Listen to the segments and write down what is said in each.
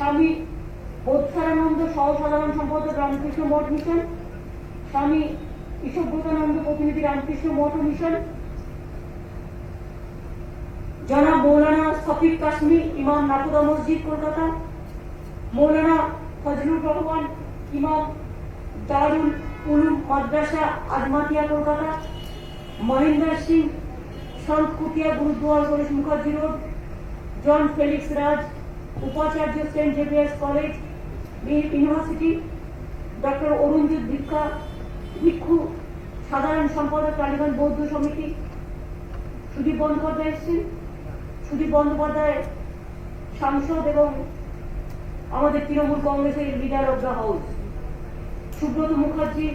স্বামী বোধারানন্দ সহ সাধারণ সম্পাদক রামকৃষ্ণ মঠ মিশন, স্বামী ঈশ্বরব্রতানন্দ প্রতিনিধি রামকৃষ্ণ মঠ মিশন, জনাব মৌলানা শফিক কাশ্মী ইমাম নাকুদা মসজিদ কলকাতা, মৌলানা ফজলুর রহমান ইমাম দারুল উলুম মাদ্রাসা আজমাতিয়া Kolkata, Mahendra Singh Sant Kutiya Gurudwara Ganesh Mukherjee road, John Felix Raj উপাচার্য Saint Xavier's college university, doctor Arunjit Bhikshu সাধারণ সম্পাদক টালিগঞ্জ বৌদ্ধ সমিতি, সুদীপ বন্দ্যোপাধ্যায় এসেছেন। সুদীপ বন্দ্যোপাধ্যায় সাংসদ এবং আমাদের তৃণমূল কংগ্রেসের leader of the house, Subrata Mukherjee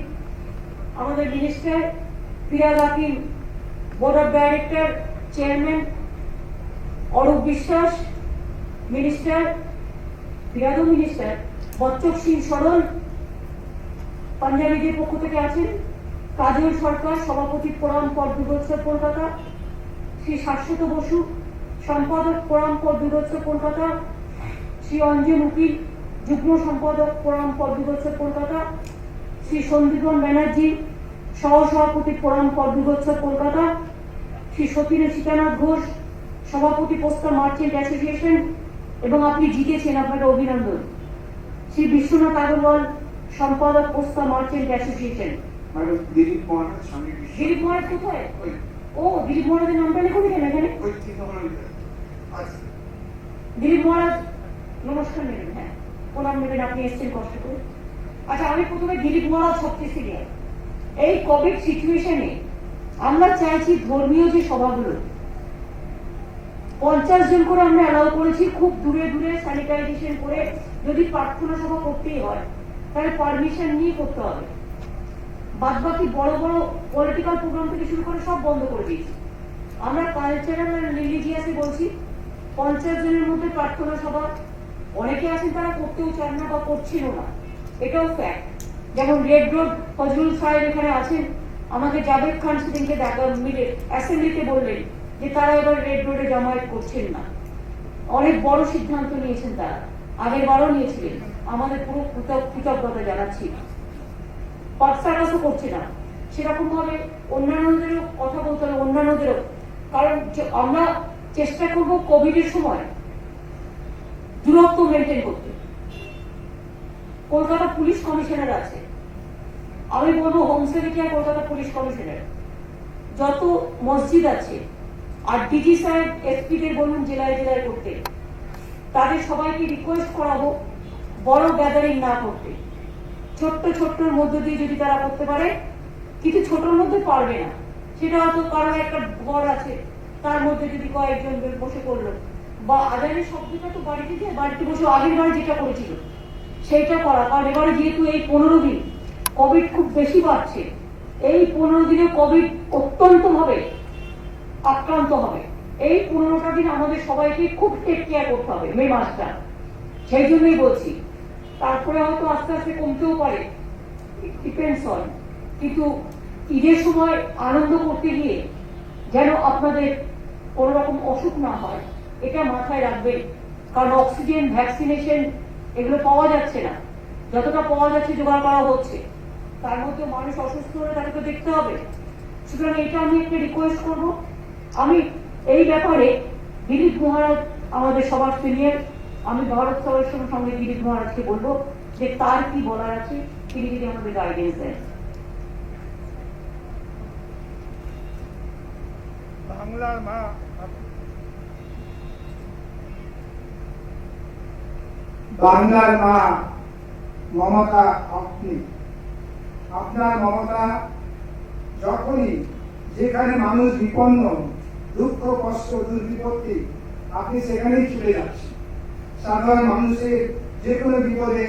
আমাদের minister, Firhad Hakim board of director chairman, Arup Biswas minister, ফিরাদও মিনিস্টার, বচ্চক সিং সরল পাঞ্জাবিদের পক্ষ থেকে আছেন, কাজল সরকার সভাপতি ফোরাম ফর দুর্গোৎসব কলকাতা, শ্রী শাশ্বত বসু সম্পাদক ফোরাম ফর দুর্গোৎসব কলকাতা, শ্রী অঞ্জন উকিল যুগ্ম সম্পাদক ফোরাম ফর দুর্গোৎসব কলকাতা, শ্রী সন্দীপন ব্যানার্জি সহ সভাপতি ফোরাম ফর দুর্গোৎসব কলকাতা, শ্রী সতীন সীতানাথ ঘোষ সভাপতি পোস্টাল মার্চেন্ট অ্যাসোসিয়েশন এবং আপনি জিতেছেন, আপনাকে অভিনন্দন, শ্রী বিশ্বনাথ আগরওয়াল সম্পাদক পোস্টাল মার্চেন্ট অ্যাসোসিয়েশন। দিলীপ মহারাজ কোথায়? ও দিলীপ মহারাজের নামটা লিখুন এখানে। দিলীপ মহারাজ নমস্কার নেবেন, হ্যাঁ প্রণাম নেবেন, আপনি এসছেন কষ্ট করে। আচ্ছা, আমি প্রথমে দিলীপ মহারাজ সবচেয়ে সিনিয়র। এই কোভিড সিচুয়েশনে আমরা চাইছি ধর্মীয় যে সভাগুলো 50 জন করে আমরা অ্যালাউ করেছি, খুব দূরে দূরে স্যানিটাইজেশন করে, যদি প্রার্থনা সভা করতেই হয় তাহলে পারমিশন নিয়ে করতে হবে। বাদ বাকি বড় বড় পলিটিক্যাল প্রোগ্রাম থেকে শুরু করে সব বন্ধ করে দিয়েছি। আমরা কালচারাল আর রিলিজিয়াসে বলছি 50 জনের মধ্যে প্রার্থনা সভা, অনেকে আছেন তারা করতেও চান না বা করছিল না, এটাও ফ্যাক্ট। যেমন রেড রোড ফজলুল সাহেব এখানে আছেন, আমাকে জাভেদ খান সেদিনকে দেখা মিলে অ্যাসেম্বলিতে বললেন যে তারা এবার রেড রোডে জামায়াত করছেন না। অনেক বড় সিদ্ধান্ত নিয়েছেন তারা, আগের বারও নিয়েছিলেন, আমাদের পুরো কৃতজ্ঞতা জানাচ্ছি। পার্সাকাসও করছে না, সেরকম ভাবে অন্যান্যদেরও কথা বলতে হবে, অন্যান্যদেরও, কারণ আমরা চেষ্টা করব কোভিডের সময় দূরত্ব মেনটেন করতে। কলকাতা পুলিশ কমিশনার আছে, আমি বলবো home secretary Kolkata police commissioner, যত মসজিদ আছে আর ডিজি সাহেব এসপিদের বলুন জেলায় জেলায় করতে, তাদের সবাইকে রিকোয়েস্ট করা হোক বড় গ্যাদারিং না করতে, ছোট্ট ছোট্টর মধ্যে দিয়ে যদি তারা করতে পারে। কিছু ছোটর মধ্যে পারবে না, সেটা হয়তো কারণ একটা ঘর আছে তার মধ্যে যদি কয়েকজন বসে করলো, বা আজানের শব্দটা তো বাড়িতে দিয়ে বাড়িতে বসে আগের বারে যেটা করেছিল সেইটা করা। কারণ এবারে যেহেতু এই 15 দিন কোভিড খুব বেশি বাড়ছে, এই 15 দিনে কোভিড অত্যন্ত ভাবে আক্রান্ত হবে। এই 15টা দিন আমাদের সবাইকে খুব টেক কেয়ার করতে হবে, মে মাসটা, সেই জন্যই বলছি। তারপরে হয়তো আস্তে আস্তে কমতেও পারে, ডিপেন্ডস অন, কিন্তু ঈদের সময় আনন্দ করতে গিয়ে যেন আপনাদের কোন রকম অসুখ না হয় এটা মাথায় রাখবেন। কারণ অক্সিজেন, ভ্যাকসিনেশন এগুলো পাওয়া যাচ্ছে না, যতটা পাওয়া যাচ্ছে জোগাড় করা হচ্ছে, তার মধ্যে মানুষ অসুস্থ হলে তাদেরকে দেখতে হবে। সুতরাং এটা আমি একটা রিকোয়েস্ট করব। আমি এই ব্যাপারে দিলীপ মহারাজ আমাদের সবার সিনিয়র, আমি ভারত সবার সঙ্গে দিলীপ মহারাজকে বলবো যে তার কি বলার আছে, তিনি যদি আমাদের গাইডেন্স দেন। বাংলার মা, বাংলার মা মমতা, আপনি আপনার মমতা যখনই যেখানে মানুষ বিপন্ন, দুঃখ কষ্ট দুর্বিপত্তি, আপনি সেখানেই ছুটে যাচ্ছেন। সাধারণ মানুষের যে কোনো বিপদে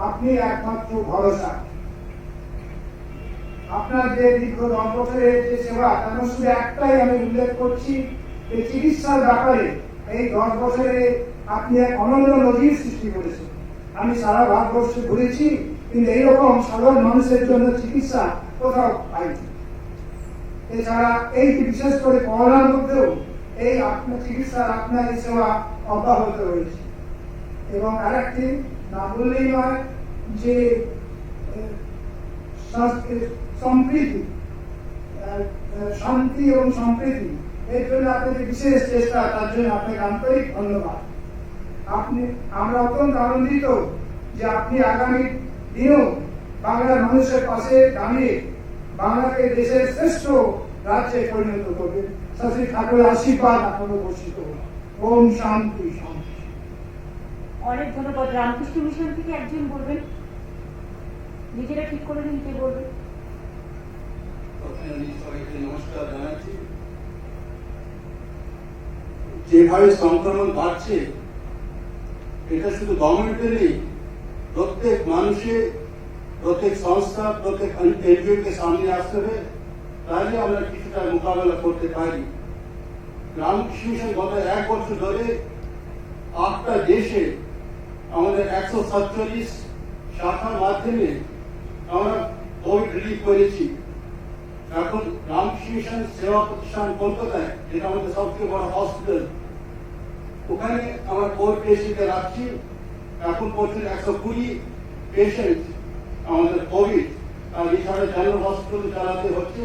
আপনি একমাত্র ভরসা। আপনার যে দীর্ঘ 10 বছরের যে সেবা, তার শুধু একটাই আমি উল্লেখ করছি, যে চিকিৎসার ব্যাপারে এই 10 বছরে আপনি এক অনন্য নজির সৃষ্টি করেছেন। আমি সারা ভারতবর্ষে ঘুরেছি, কিন্তু এইরকম সাধারণ মানুষের জন্য চিকিৎসা কোথাও পাইনি। এছাড়া এই বিশেষ করে করোনার মধ্যেও এই আপনার চিকিৎসার আপনার এই সেবা অব্যাহত রয়েছে। এবং আরেকটি না বললেই নয় যে সম্প্রীতি, শান্তি এবং সম্প্রীতি, এর জন্য আপনাদের বিশেষ চেষ্টা, তার জন্য আপনাকে আন্তরিক ধন্যবাদ। আমরা অত্যন্ত আনন্দিত যে আপনি আগামী দিনেও বাংলার মানুষের পাশে দাঁড়িয়ে বাংলাকে দেশের শ্রেষ্ঠ রাজ্যে পরিণত করবেন। শ্রী ঠাকুরের আশীর্বাদ আপনাকে বর্ষিত হোক। ওম শান্তি শান্তি। অনেক ধন্যবাদ। রামকৃষ্ণ মিশন থেকে একজন বলবেন, নিজেরা ঠিক করে নিন কে বলবেন। প্রথমে আমি সবাইকে নমস্কার জানাচ্ছি। যেভাবে সংক্রমণ বাড়ছে, এটা শুধু গভর্নমেন্টের নেই, প্রত্যেক মানুষের, প্রত্যেক সংস্থা, প্রত্যেক এনজিও কে সামনে আসতে হবে, তাহলে আমরা কিছুটা মোকাবেলা করতে পারি। রামকৃষ্ণ মিশন গত 1 বছর ধরে 8টা দেশে আমাদের 147 শাখার মাধ্যমে আমরা কোভিড রিলিফ করেছি। এখন রামকৃষ্ণ মিশন সেবা প্রতিষ্ঠান কলকাতায়, যেটা আমাদের সবচেয়ে বড় হসপিটাল, ওখানে আমরা কোভিড পেশেন্টকে রাখছি। এখন পর্যন্ত 120 পেশেন্ট আমাদের কোভিড, আর এছাড়া জেনারেল হসপিটাল চালাতে হচ্ছে।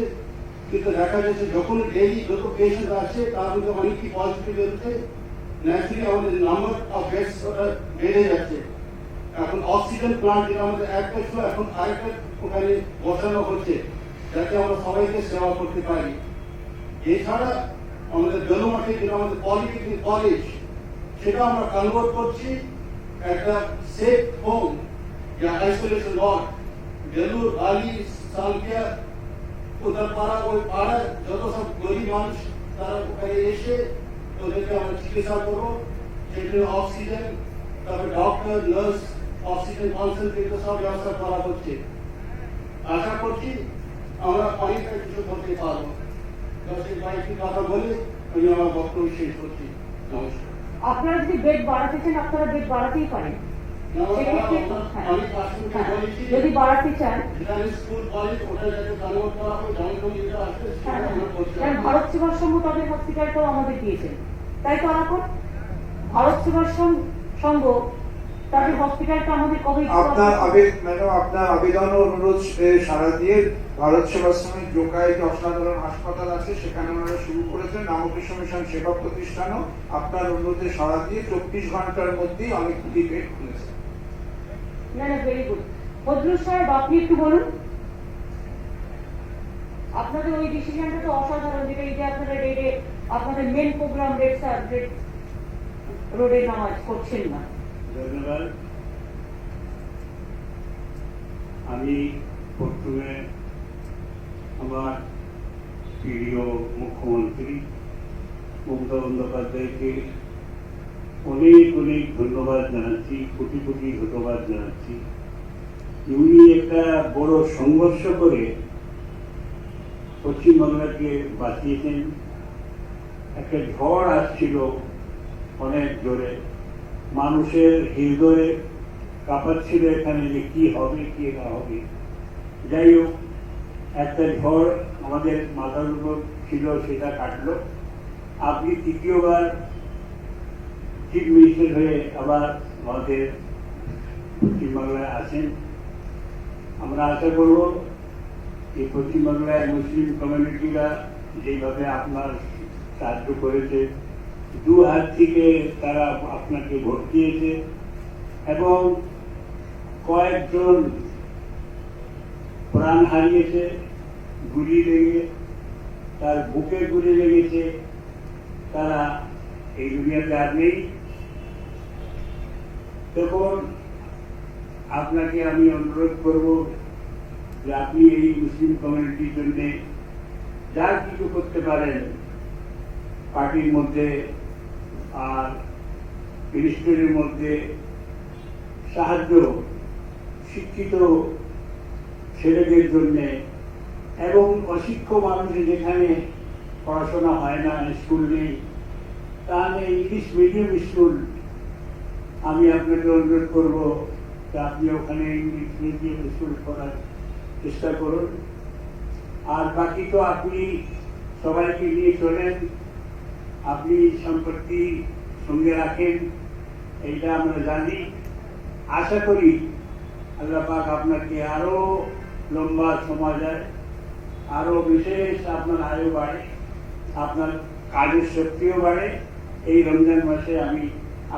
কিন্তু দেখা যাচ্ছে যখন ডেইলি যত পেশেন্ট আসছে তার মধ্যে অনেকই পজিটিভ বেরোচ্ছে, ন্যাচুরালি আমাদের নাম্বার অফ বেডস বেড়ে যাচ্ছে। এখন অক্সিজেন প্লান্ট, যেটা আমাদের একটা ছিল, এখন আরেকটা ওখানে বসানো হচ্ছে, যাতে আমরা সবাইকে সেবা করতে পারি। এছাড়া আমাদের বেলুমাঠে, যেটা আমাদের পলিটেকনিক কলেজ, সেটা আমরা কনভার্ট করছি একটা সেফ হোম या आइसोलेशन वार्ड। बेलूर, बाली, सालकिया, उदरपाड़ा, ওই পাড়ার যত সব গরিব মানুষ তারা ওখানে এসে ওদেরকে আমরা চিকিৎসা করবো। সেখানে অক্সিজেন, তারপরে ডক্টর, নার্স, অক্সিজেন কনসেন্ট্রেটর সব ব্যবস্থা করা হচ্ছে। আশা করছি আমরা অনেকটা কিছু করতে পারবো। কয়েকটি কথা বলে আমি আমার বক্তব্য শেষ করছি। নমস্কার। আপনারা যদি বেড বাড়াতে চান, আপনারা বেড বাড়াতেই পারেন। সেক্ষেত্রে যদি বাড়াতে চান, ভারত সেবাশ্রম তাদের হসপিটালটাও আমাদের দিয়েছেন, তাই তো আলাপন? ভারত সেবাশ্রম সংঘ তাদের হসপিটালটা আমাদের কবে? আপনার আবেদন ও অনুরোধ সারা দিয়ে ভারত সেবাশ্রমের জোকায় যে অসাধারণ হাসপাতাল আছে, সেখানে ওনারা শুরু করেছেন। রামকৃষ্ণ মিশন সেবা প্রতিষ্ঠানও আপনার অনুরোধে সারা দিয়ে 24 ঘন্টার মধ্যেই অনেকগুলি বেড খুলেছে। না, ভেরি গুড। ফজলুল সাহেব, আপনি একটু বলুন। আপনাদের ওই ডিসিশনটা তো অসাধারণ, যেটা এই যে আপনারা রেডে আপনাদের মেন প্রোগ্রাম রেড রোডে নামাজ করছেন না। ধন্যবাদ। আমি প্রথমে আমার প্রিয় মুখ্যমন্ত্রী মমতা বন্দ্যোপাধ্যায়কে অনেক অনেক ধন্যবাদ জানাচ্ছি, কোটি কোটি ধন্যবাদ জানাচ্ছি। উনি একটা বড় সংঘর্ষ করে পশ্চিমবাংলাকে বাঁচিয়েছেন। একটা ঝড় আসছিল অনেক জোরে, মানুষের হৃদয়ে কাঁপাচ্ছিল এখানে যে কি হবে কি না হবে। যাই হোক, একটা ঝড় আমাদের মাথার উপর ছিল, সেটা কাটলো। আপনি তৃতীয়বার চিফ মিনিস্টার হয়ে আবার আমাদের পশ্চিমবাংলায় আসেন। আমরা আশা করব এই পশ্চিমবাংলায় মুসলিম কমিউনিটিরা যেভাবে আপনার সাহায্য করেছে, 2 হাত থেকে তারা আপনাকে ভোট দিয়েছে, এবং কয়েকজন প্রাণ হারিয়েছে, গুলি লেগে, তার বুকে গুলি লেগেছে, তারা এই দুনিয়াতে আর নেই। তখন আপনাকে আমি অনুরোধ করব যে আপনি এই মুসলিম কমিউনিটির জন্য যা কিছু করতে পারেন, পার্টির মধ্যে আর মিনিস্ট্রির মধ্যে সাহায্য, শিক্ষিত ছেলেদের জন্য, এবং অশিক্ষিত মানুষ যেখানে পড়াশোনা হয় না, স্কুল নেই, তাহলে ইংলিশ মিডিয়াম স্কুল আমি আপনাকে অনুরোধ করব যে আপনি ওখানে ইংলিশ মিডিয়াম স্কুল করার চেষ্টা করুন। আর বাকি তো আপনি সবাইকে নিয়ে চলেন, আপনি সম্পত্তি সঙ্গে রাখেন, এইটা আমরা জানি। আশা করি আল্লাহ পাক আপনাকে আরো লম্বা সময় দেয়, আরো বিশেষ আপনার আয়ু বাড়ে, আপনার কাজের শক্তিও বাড়ে। এই রমজান মাসে আমি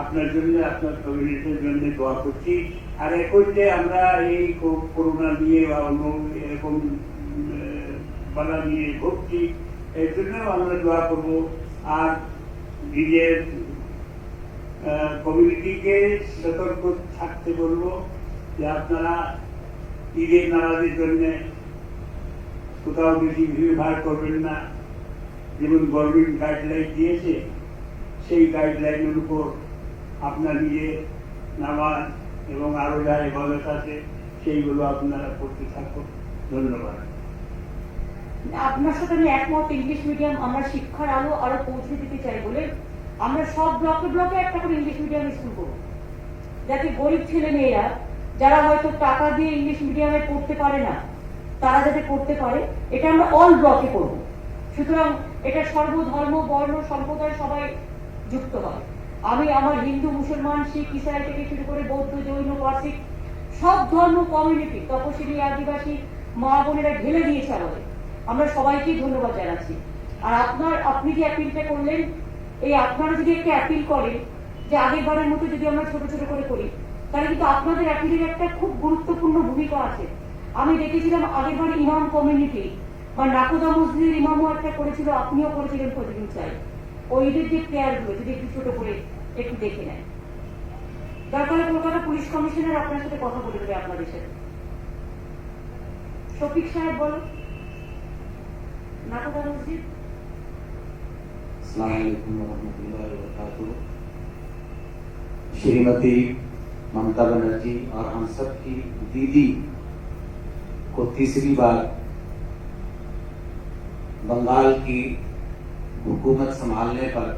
আপনার জন্য, আপনার কমিউনিটির জন্য দোয়া করছি। আর একইতে আমরা এই করোনা নিয়ে বা অন্য এরকম বাধা নিয়ে ভুগছি, এর জন্য আমরা দোয়া করব। আর নিজের কমিউনিটিকে সতর্ক থাকতে বলবো যে আপনারা ঈদের নামাজের জন্য কোথাও বেশি ভিড় করবেন না। যেমন গভর্নমেন্ট গাইডলাইন দিয়েছে, সেই গাইডলাইনের উপর আপনার নিজের নামাজ এবং আরো যা ইবাদত আছে সেইগুলো আপনারা করতে থাকুন। ধন্যবাদ। আপনার সাথে আমি একমত। ইংলিশ মিডিয়াম আমরা শিক্ষার আলো আরো পৌঁছে দিতে চাই বলে আমরা সব ব্লকে ব্লকে একটা করে ইংলিশ মিডিয়াম স্কুল করবো, যাতে গরিব ছেলে মেয়েরা যারা হয়তো টাকা দিয়ে ইংলিশ মিডিয়ামে পড়তে পারে না তারা যাতে পড়তে পারে। এটা আমরা অল ব্লকে করবো। সুতরাং এটা সর্বধর্ম বর্ণ সম্প্রদায় সবাই যুক্ত হবে। আমি আমার হিন্দু মুসলমান শিখ ইসাই থেকে শুরু করে বৌদ্ধ জৈন পার্সিক সব ধর্ম কমিউনিটি, তপশিলি আদিবাসী মা বোনেরা ঢেলে দিয়েছে আমাদের। আমরা সবাইকে ধন্যবাদ জানাচ্ছি। আর আপনি যে অ্যাপিলটা করলেন, এই আপনারা যদি একটা অ্যাপিল করেন যে আগের বারের মতো যদি আমরা ছোট ছোট করে করি, তাহলে কিন্তু আপনাদের অ্যাপিলের একটা খুব গুরুত্বপূর্ণ ভূমিকা আছে। আমি দেখেছিলাম আগের বার ইমাম কমিউনিটি বা নাকোদা মসজিদের ইমামও একটা করেছিল, আপনিও করেছিলেন প্রতিদিন চাই। ওইদের যে প্লেয়ার গুলো যদি একটু ছোট করে একটু দেখে নেন, দরকার কলকাতা পুলিশ কমিশনার আপনার সাথে কথা বলে দেবে আপনাদের সাথে। শফিক সাহেব বলো, নাকোদা মসজিদ। अस्सलाम वालेकुम रहमतुल्लाहि व बरकातुहू। श्रीमती ममता बनर्जी और हम सब की दीदी को तीसरी बार बंगाल की हुकूमत संभालने पर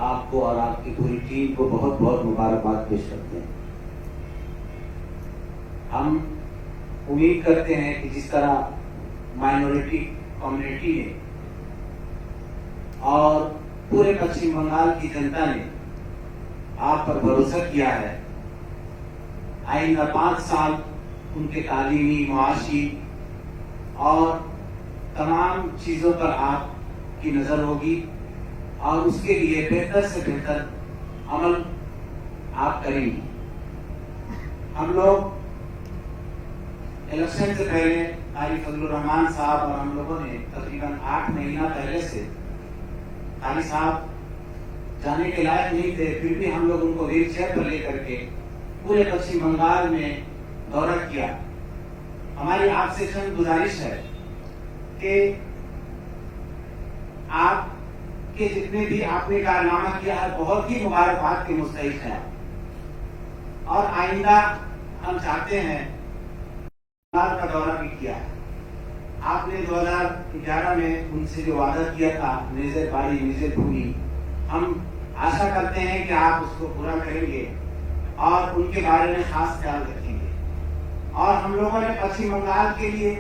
आपको और आपकी पूरी टीम को बहुत बहुत मुबारकबाद पेश करते हैं। हम उम्मीद करते हैं कि जिस तरह माइनॉरिटी कम्युनिटी ने और पूरे पश्चिम बंगाल की जनता ने आप पर भरोसा किया है, आइंदा 5 साल उनके तालीमी, मुआशी और तमाम चीजों पर आपकी नजर होगी और उसके लिए बेहतर से बेहतर अमल आप करेंगी। हम लोग इलेक्शन से पहले कारी फजलुर रहमान साहब और हम लोगों ने तकरीबन 8 महीना पहले से, कारी साहब जाने के लायक नहीं थे, फिर भी हम लोग उनको व्हील चेयर पर लेकर के पूरे पश्चिम बंगाल में दौरा किया। हमारी आपसे चंद गुजारिश है कि आपके जितने भी आपने कारनामा किया है बहुत ही मुबारकबाद के मुस्तहिक हैं। और आइंदा हम चाहते हैं, बंगाल का दौरा भी किया है आपने 2011 में उनसे जो वादा किया था, निजे बाड़ी निजे भूमि, हम आशा करते हैं कि आप उसको पूरा करेंगे और उनके बारे में खास ख्याल रखेंगे। और हम लोगों ने पश्चिम बंगाल के लिए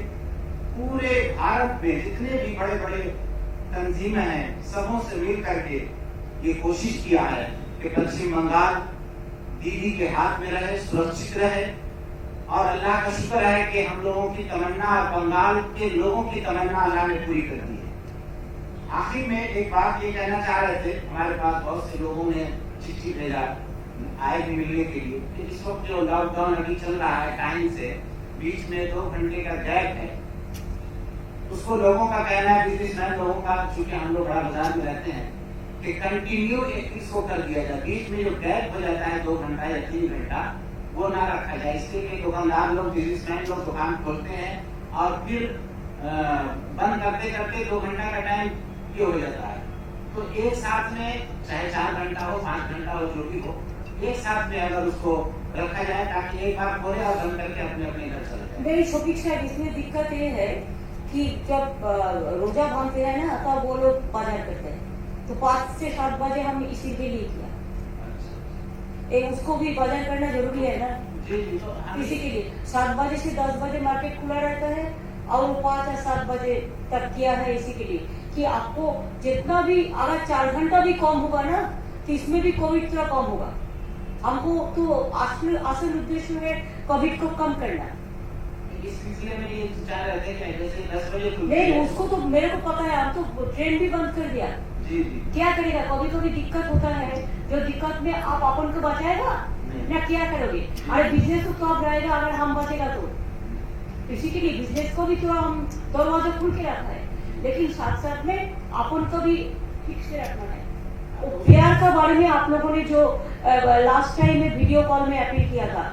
पूरे भारत में जितने भी बड़े बड़े तंजीमें हैं सबों से मिल करके ये कोशिश किया है कि पश्चिम बंगाल दीदी के हाथ में रहे, सुरक्षित रहे। और अल्लाह का शुक्र है कि हम लोगों की तमन्ना, बंगाल के लोगों की तमन्ना अल्लाह ने पूरी कर दी है। आखिर में एक बात ये कहना चाह रहे थे, हमारे पास बहुत से लोगों ने चिट्ठी भेजा आए भी मिलने के लिए कि इस वक्त जो लॉकडाउन अभी चल रहा है, टाइम से बीच में 2 घंटे का गैप है, उसको लोगों का कहना है, बिजनेसमैन लोगों का, चूंकि हम लोग बड़ा बाजार में रहते हैं, कि कंटिन्यू इसको कर दिया जाए। बीच में जो गैप हो जाता है 2 घंटा या 3 घंटा, वो ना रखा जाए। इसलिए कि दुकानदार लोग, बिजनेसमैन लोग दुकान खोलते हैं और फिर बंद करते करते 2 घंटा का टाइम ये हो जाता है। तो एक साथ में चाहे 4 घंटा हो, 5 घंटा हो, जो भी हो, एक साथ में अगर उसको रखा जाए ताकि एक बार खोले और बंद करके अपने अपने घर चले जाए। मेरी शफीक साहब, इसमें दिक्कत ये है कि जब रोजा भांगते हैं ना, तब वो लोग बाजार करते हैं, तो 5 से 7 बजे हम इसी के लिए किया। उसको भी बाजार करना जरूरी है ना, इसी के लिए 7 बजे से 10 बजे मार्केट खुला रहता है और 5 या 7 बजे तक किया है, इसी के लिए कि आपको जितना भी अगर 4 घंटा भी कम होगा ना, तो इसमें भी कोविड थोड़ा कम होगा। हमको तो असल उद्देश्य है कोविड को कम करना। इस सिलसिले में ये चाह रहे थे कि जैसे 10 बजे खुलती नहीं, है। उसको तो मेरे को पता है, हम तो ट्रेन भी बंद कर दिया। जी जी। क्या करेगा, कभी कभी दिक्कत होता है, जो दिक्कत में आप अपन को बचाएगा ना, क्या करोगे? अरे बिजनेस तो तब रहेगा अगर हम बचेगा तो। इसी के लिए बिजनेस को भी थोड़ा हम दरवाजा खुल के रखा है, लेकिन साथ साथ में अपन को भी ठीक से रखना है। प्यार का बारे में आप लोगों ने जो लास्ट टाइम में वीडियो कॉल में अपील किया था,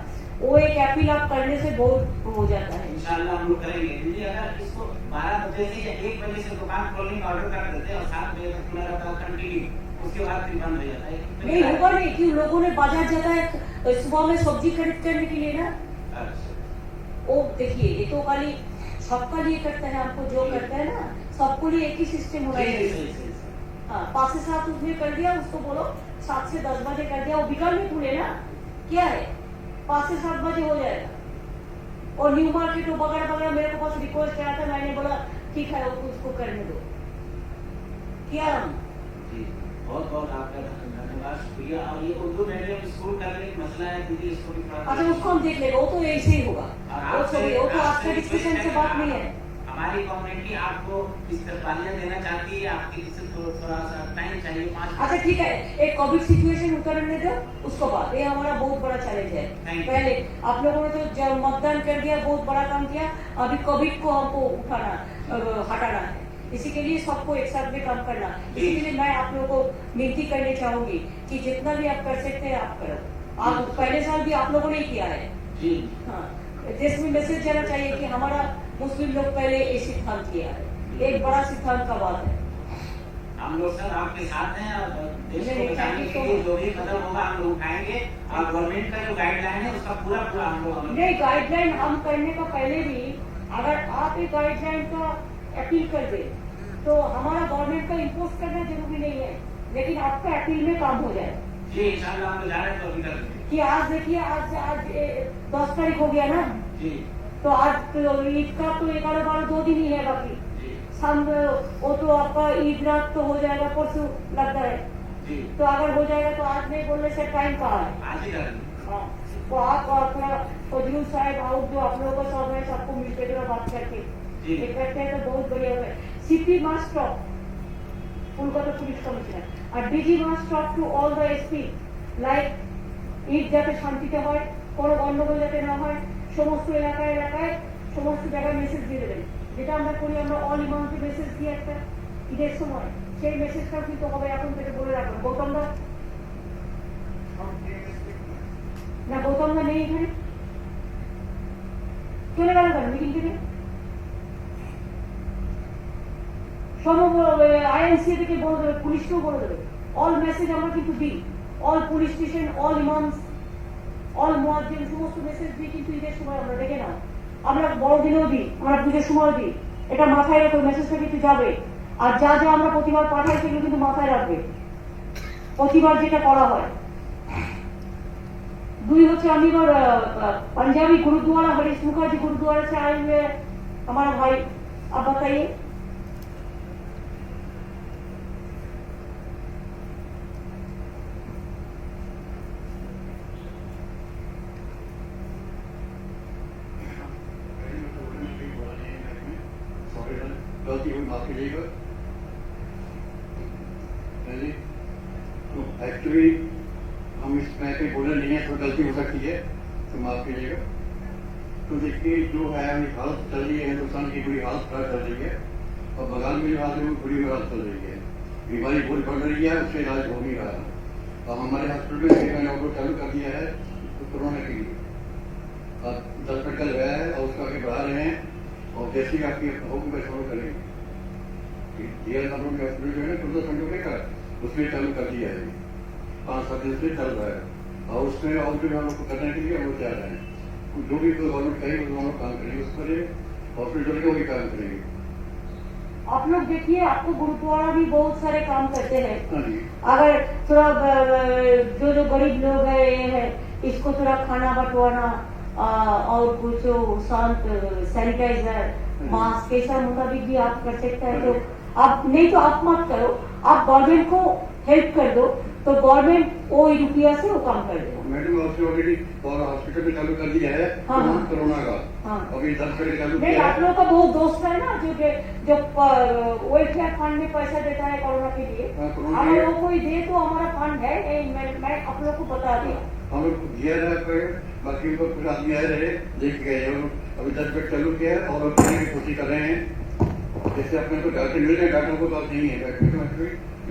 वो एक अपील आप करने से बहुत हो जाता है। इंशाल्लाह हम लोग करेंगे। दीदी अगर इसको 12 बजे से या 1 बजे से दुकान खोलने का ऑर्डर कर देते हैं और 7 बजे तक खुला रहता है कंटिन्यू, उसके बाद फिर बंद हो जाता है। नहीं होगा नहीं, क्यों? लोगों ने बाजार जाता है सुबह में सब्जी खरीद करने के लिए ना। अच्छा। वो देखिए, ये तो खाली सबका लिए करता है, हमको जो करता है ना, सबको लिए एक ही सिस्टम होना जी, जी, चाहिए। जी, जी। हाँ, 5 से 7 उसने कर दिया, उसको बोलो 7 से 10 बजे कर दिया, वो बिकाल में खुले ना, क्या है 5 से 7 बजे हो जाएगा। और न्यू मार्केट वगैरह वगैरह मेरे को पास रिक्वेस्ट आया था, मैंने बोला ठीक है वो उसको करने दो। क्या हम जी, बहुत बहुत आपका धन्यवाद, शुक्रिया। और ये उर्दू मीडियम स्कूल का भी एक मसला है दीदी, इसको भी थोड़ा अच्छा उसको हम देख लेंगे, वो तो ऐसे ही होगा। वो तो आपके डिस्कशन से बात नहीं है। हमारी कम्युनिटी आपको इस्तेफालियां देना चाहती है, आपके जिससे थोड़ा सा टाइम चाहिए 5 अच्छा ठीक है, एक कोविड सिचुएशन उतरने दो, उसको बाद ये हमारा बहुत बड़ा चैलेंज है। Thank you. पहले आप लोगों ने तो जब मतदान कर दिया, बहुत बड़ा काम किया, अभी कोविड को हमको हटाना है, इसी के लिए सबको एक साथ में काम करना। इसी के लिए मैं आप लोगों को विनती करने चाहूंगी कि जितना भी आप कर सकते हैं आप करो। आप पहले साल भी आप लोगों ने किया है। जी। हाँ, देश में मैसेज जाना चाहिए कि हमारा मुस्लिम लोग पहले ये सिद्धांत किया है, एक बड़ा सिद्धांत का बात है। हम लोग सब आपके साथ हैं और देश को नहीं, बचाने के लिए जो भी कदम होगा हम लोग उठाएंगे, और गवर्नमेंट का जो गाइडलाइन है उसका पूरा हम लोग नहीं, गाइडलाइन हम करने का पहले भी अगर आप एक गाइडलाइन का अपील कर दे तो हमारा गवर्नमेंट का इम्पोज करना जरूरी नहीं है, लेकिन आपका अपील में काम हो जाए। जी इंशाल्लाह हम लोग जा रहे हैं तो अभी कर देंगे। कि आज देखिए, आज 10 तारीख हो गया ना, जी तो आज तो ईद का तो 11-12 2 दिन ही है बाकी। जी वो तो आपका ईद रात तो हो जाएगा, परसों लगता है, जी। तो अगर हो जाएगा तो आज नहीं बोलने से टाइम कहाँ है। आज ही कर देंगे। हाँ, तो आप थोड़ा फजलू साहब आउट जो आप लोगों का सब है, सबको मिलकर थोड़ा बात करके जी। ये करते हैं तो बहुत बढ़िया होगा। CP must talk, Kolkata police commissioner, और DG must talk to all the SP, like Eid যাতে শান্তিতে হয়, কোনো গন্ডগোল যাতে না হয়, সমস্ত এলাকায় এলাকায় সমস্ত জায়গায় মেসেজ দিয়ে দেবেন। যেটা আমরা করি, আমরা অল ইমামকে মেসেজ দিই একটা ঈদের সময়, সেই মেসেজটাও কিন্তু হবে এখন থেকে বলে রাখুন। গৌতমদা না, গৌতমদা নেই এখানে, চলে গেল কেন মিটিং থেকে? সব আইএনসি থেকে বলে দেবে, পুলিশকেও বলে দেবে, অল মেসেজ আমরা কিন্তু দিই, all police station, all imams, all মুয়াজ্জিন, সমস্ত মেসেজ দিই কিন্তু ঈদের সময়। আমরা দেখে নাও, আমরা বড়দিনেও দিই, আমরা পুজোর সময় দিই, এটা মাথায় রাখো, মেসেজটা কিন্তু যাবে। আর যা যা আমরা প্রতিবার পাঠাই সেগুলো কিন্তু মাথায় রাখবে, প্রতিবার যেটা করা হয়। 2 হচ্ছে আমি এবার पंजाबी गुरुद्वारा हरीश मुखर्जी गुरुद्वारा से आए हुए हमारा भाई, आप बताइए। गलती हुई माफ कीजिएगा। तो एक्चुअली हम इसमें कोई बोले नहीं है, तो गलती हो सकती है, तो माफ कीजिएगा। तो देखिए जो है अभी हालत चल रही है, हिंदुस्तान की बुरी हालत खराब चल रही है, और बंगाल में जो हालत है वो बुरी हालत चल रही है, बीमारी बहुत बढ़ रही है, उससे इलाज हो नहीं रहा। और हमारे हॉस्पिटल में मैंने ऑर्डर चालू कर दिया है तो कोरोना के लिए, अब 10 बेड का लगाया है और उसको आगे बढ़ा रहे हैं, और जैसे ही आपकी होगी मैं शुरू करेंगे। DL नंबर में हॉस्पिटल जो है 14 घंटे का उसमें चालू कर दिया है, 5-7 दिन से चल रहा है, और उसमें और जो हम लोग को करने के लिए हम लोग जा रहे हैं। जो भी गवर्नमेंट कहेगी वो हम लोग काम करेंगे, उस पर हॉस्पिटल के भी काम करेंगे। आप लोग देखिए, आपको गुरुद्वारा भी बहुत सारे काम करते हैं। हाँ जी। अगर थोड़ा जो गरीब लोग है ये है, इसको थोड़ा खाना बंटवाना और कुछ शांत सैनिटाइजर, मास्क, ऐसा मुताबिक भी आप कर सकते हैं। तो आप नहीं तो आप मत करो, आप गवर्नमेंट को हेल्प कर दो, तो गवर्नमेंट वो रुपया से वो काम कर देगा। मैडम आपने ऑलरेडी और हॉस्पिटल में चालू कर दिया है हाँ, हाँ। कोरोना का। हाँ। अभी 10 बेड चालू नहीं, किया आप है। लोगों का बहुत दोस्त है ना जो वेलफेयर फंड में पैसा देता है कोरोना के लिए। हाँ, कोरोना हम के लिए। लोगों को ही दे तो हमारा फंड है, मैं आप लोग को बता दिया। हम लोग दिया है पर बाकी उनको कुछ आदमी आए रहे देख गए हैं। अभी 10 बेड चालू किया है और करने की कोशिश कर रहे हैं। जैसे अपने को डॉक्टर मिल रहे हैं, डॉक्टर को बात नहीं है,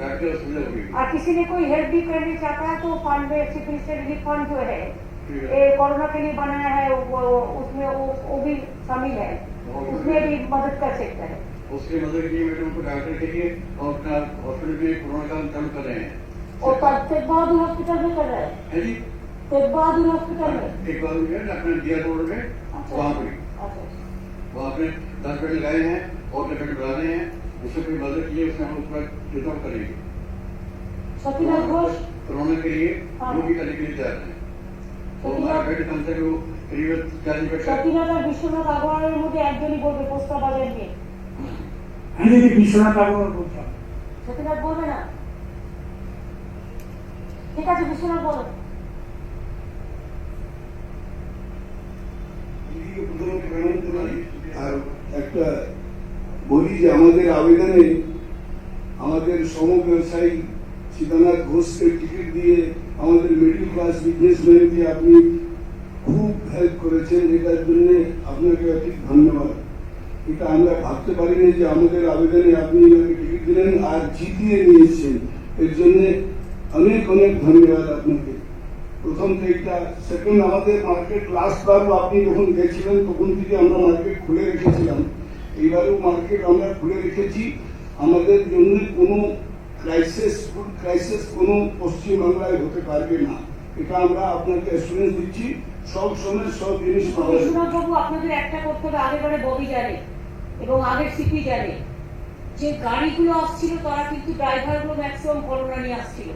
डॉक्टर असुविधा होगी। और किसी ने कोई हेल्प भी करना चाहता है तो फंड में चीफ मिनिस्टर रिलीफ फंड जो है ठीक ये कोरोना के लिए बनाया है, उसमें वो भी शामिल है, उसमें भी मदद कर सकता है। उसके मदद के लिए मैडम को डॉक्टर के लिए और अपना हॉस्पिटल में कोरोना का चालू कर रहे हैं। और तेग बहादुर हॉस्पिटल में कर रहा है, है जी। तेग बहादुर हॉस्पिटल में। एक बार हुई है अपने दिया रोड में, वहाँ पे अच्छा। वहाँ पे 10 बेड लगाए हैं और 10 बेड बढ़ा रहे हैं। उससे कोई मदद की है उसमें हम उसका रिजॉल्व करेंगे। सतीनाथ घोष कोरोना के लिए हाँ। जो भी करने के लिए तैयार है। तो हमारा बेड कम से कम करीब 40 बेड का। সতীনাথ আর বিশ্বনাথ আগরওয়ালের মধ্যে একজনই বলবে পোস্টা বাজার নিয়ে। আমি যদি বিশ্বনাথ আগরওয়াল বলতাম, সতীনাথ বলবে না? ঠিক আছে, বিশ্বনাথ বলো। আর একটা বলি যে আমাদের আবেদনে আমাদের সমব্যবসায়ী সীতানাথ ঘোষকে টিকিট দিয়ে আমাদের মিডল ক্লাস বিজনেসম্যানকে আপনি খুব হেল্প করেছেন, এটার জন্য আপনাকে অধিক ধন্যবাদ। এটা আমরা ভাবতে পারিনি যে আমাদের আবেদনে আপনি এনাকে টিকিট দিলেন আর জিতিয়ে নিয়েছেন, এর জন্য অনেক অনেক ধন্যবাদ আপনাকে। প্রথম এইটা। সেকেন্ড, আমাদের মার্কেট লাস্ট বারও আপনি যখন গেছিলেন তখন থেকে আমরা মার্কেট খুলে রেখেছিলাম, এইবারও মার্কেট আমরা খুলে রেখেছি। আমাদের জন্য কোনো ক্রাইসিস, ফুড ক্রাইসিস কোনো পশ্চিমবাংলায় হতে পারবে না, এটা আমরা আপনাকে অ্যাসুরেন্স দিচ্ছি। সব সময় সব জিনিস পাওয়া যাবে। বিশ্বনাথ বাবু, আপনাদের একটা করতে হবে, আগেবারে ববি জানে এবং আগের সিপি জানে যে গাড়িগুলো আসছিল তারা কিন্তু ড্রাইভারগুলো ম্যাক্সিমাম করোনা নিয়ে আসছিল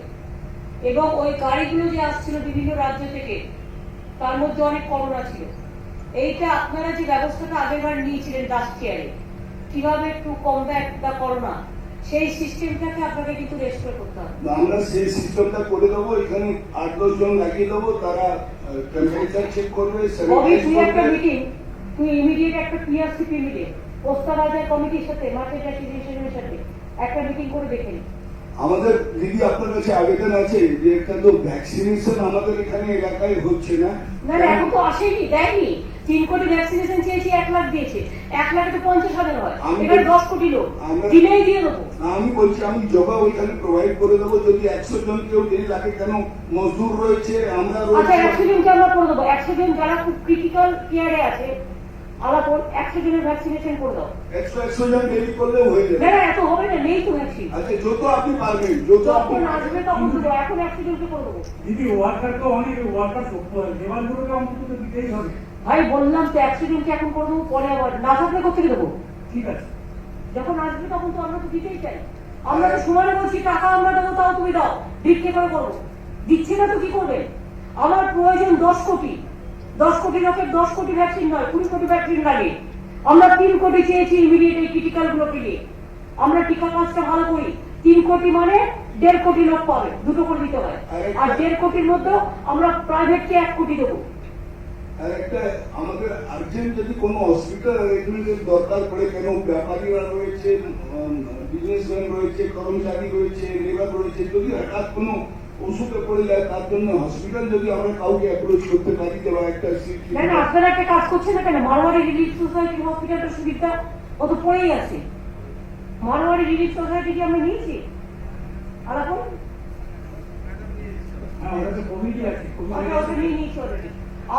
এবং ওই গাড়িগুলো যে আসছিল বিভিন্ন রাজ্য থেকে তার মধ্যে অনেক করোনা ছিল। এইটা আপনারা যে ব্যবস্থাটা আগেরবার নিয়েছিলেন লাস্ট ইয়ারে, কিভাবে টু কমব্যাট দ্য করোনা, সেই সিস্টেমটাকে আপনাকে কিন্তু রেস্টোর করতে হবে। আমরা সেই সিস্টেমটা করে দেবো, এখানে 8-10 জন লাগিয়ে দেবো, তারা টেম্পারেচার চেক করবে, ববি, স্যানিটাইজ তুই একটা করবে। মিটিং, তুই ইমিডিয়েট একটা পিআরসিপি মিটিং, পোস্তা বাজার কমিটির সাথে, মার্কেট অ্যাসোসিয়েশনের সাথে একটা মিটিং করে দেখে নিন। আমাদের দিদি আপনার কাছে আবেদন আছে যে একটা তো ভ্যাকসিনেশন আমাদের এখানে এলাকায় হচ্ছে না। না না, এখন তো আসেনি, দেয়নি। 3 কোটি ভ্যাকসিনেশন চেয়েছি, 1 লাখ দিয়েছে। 1 লাখে তো 50,000 হয়, এবার 10 কোটি লোক দিলেই দিয়ে দেবো। আমি বলছি আমি জবা ওইখানে প্রোভাইড করে দেবো, যদি 100 জন কেউ দেরি লাগে, কেন মজদুর রয়েছে, আমরা আচ্ছা, রয়েছে। 100 জনকে আমরা করে দেবো। 100 জন যারা খুব ক্রিটিক্যাল কেয়ারে আছে, আলাপন 100 জনের ভ্যাকসিনেশন করে দাও। 100 জন দেরি করলেও হয়ে যাবে। না না, এত হবে না, নেই তো ভ্যাকসিন। আচ্ছা, যত আপনি পারবেন, যত আপনি যখন আসবে তখন দেবো, এখন 100 জনকে করে দেবো। দিদি ওয়ার্কার তো অনেক ওয়ার্কার লেবারগুলোকে অন্তত দিতেই হবে। ভাই বললাম তো 100 জনকে এখন করে দেবো, পরে আবার না থাকলে কোথেকে দেবো? ঠিক আছে, যখন আসবে তখন তো আমরা তো দিতেই চাই। আমরা তো সমানে বলছি টাকা আমরা দেবো, তাও তুমি দাও, ভিক্ষে করে করবো। দিচ্ছে না তো কি করবে? আমার প্রয়োজন 10 কোটি, 10 কোটি লোকের 10 কোটি ভ্যাকসিন নয়, 20 কোটি ভ্যাকসিন লাগে। আমরা 3 কোটি চেয়েছি ইমিডিয়েট এই ক্রিটিক্যাল গুলোকে নিয়ে। আমরা টিকা কাজটা ভালো করি। 3 কোটি মানে 1.5 কোটি লোক পাবে, 2 করে দিতে হয়। আর 1.5 কোটির মধ্যে আমরা প্রাইভেটকে 1 কোটি দেবো। আর একটা আমাদের আর্জেন্ট যদি কোনো হসপিটাল অ্যারেঞ্জমেন্টের দরকার পড়ে, কেন ব্যাপারীরা রয়েছে, বিজনেসম্যান রয়েছে, কর্মচারী রয়েছে, লেবার রয়েছে, যদি হঠাৎ কোনো অসুখে পড়ে যায়, তার জন্য হসপিটাল যদি আমরা কাউকে অ্যাপ্রোচ করতে পারি যে বা একটা সিট। না না, আপনারা একটা কাজ করছেন না কেন? মারোয়ারি রিলিফ সোসাইটি হসপিটালটা সুবিধা ও তো পড়েই আছে। মারোয়ারি রিলিফ সোসাইটি কি আমরা নিয়েছি? আর এখন হ্যাঁ ওটা তো কমিটি আছে, আমরা ওটা নিয়ে নিয়েছি অলরেডি।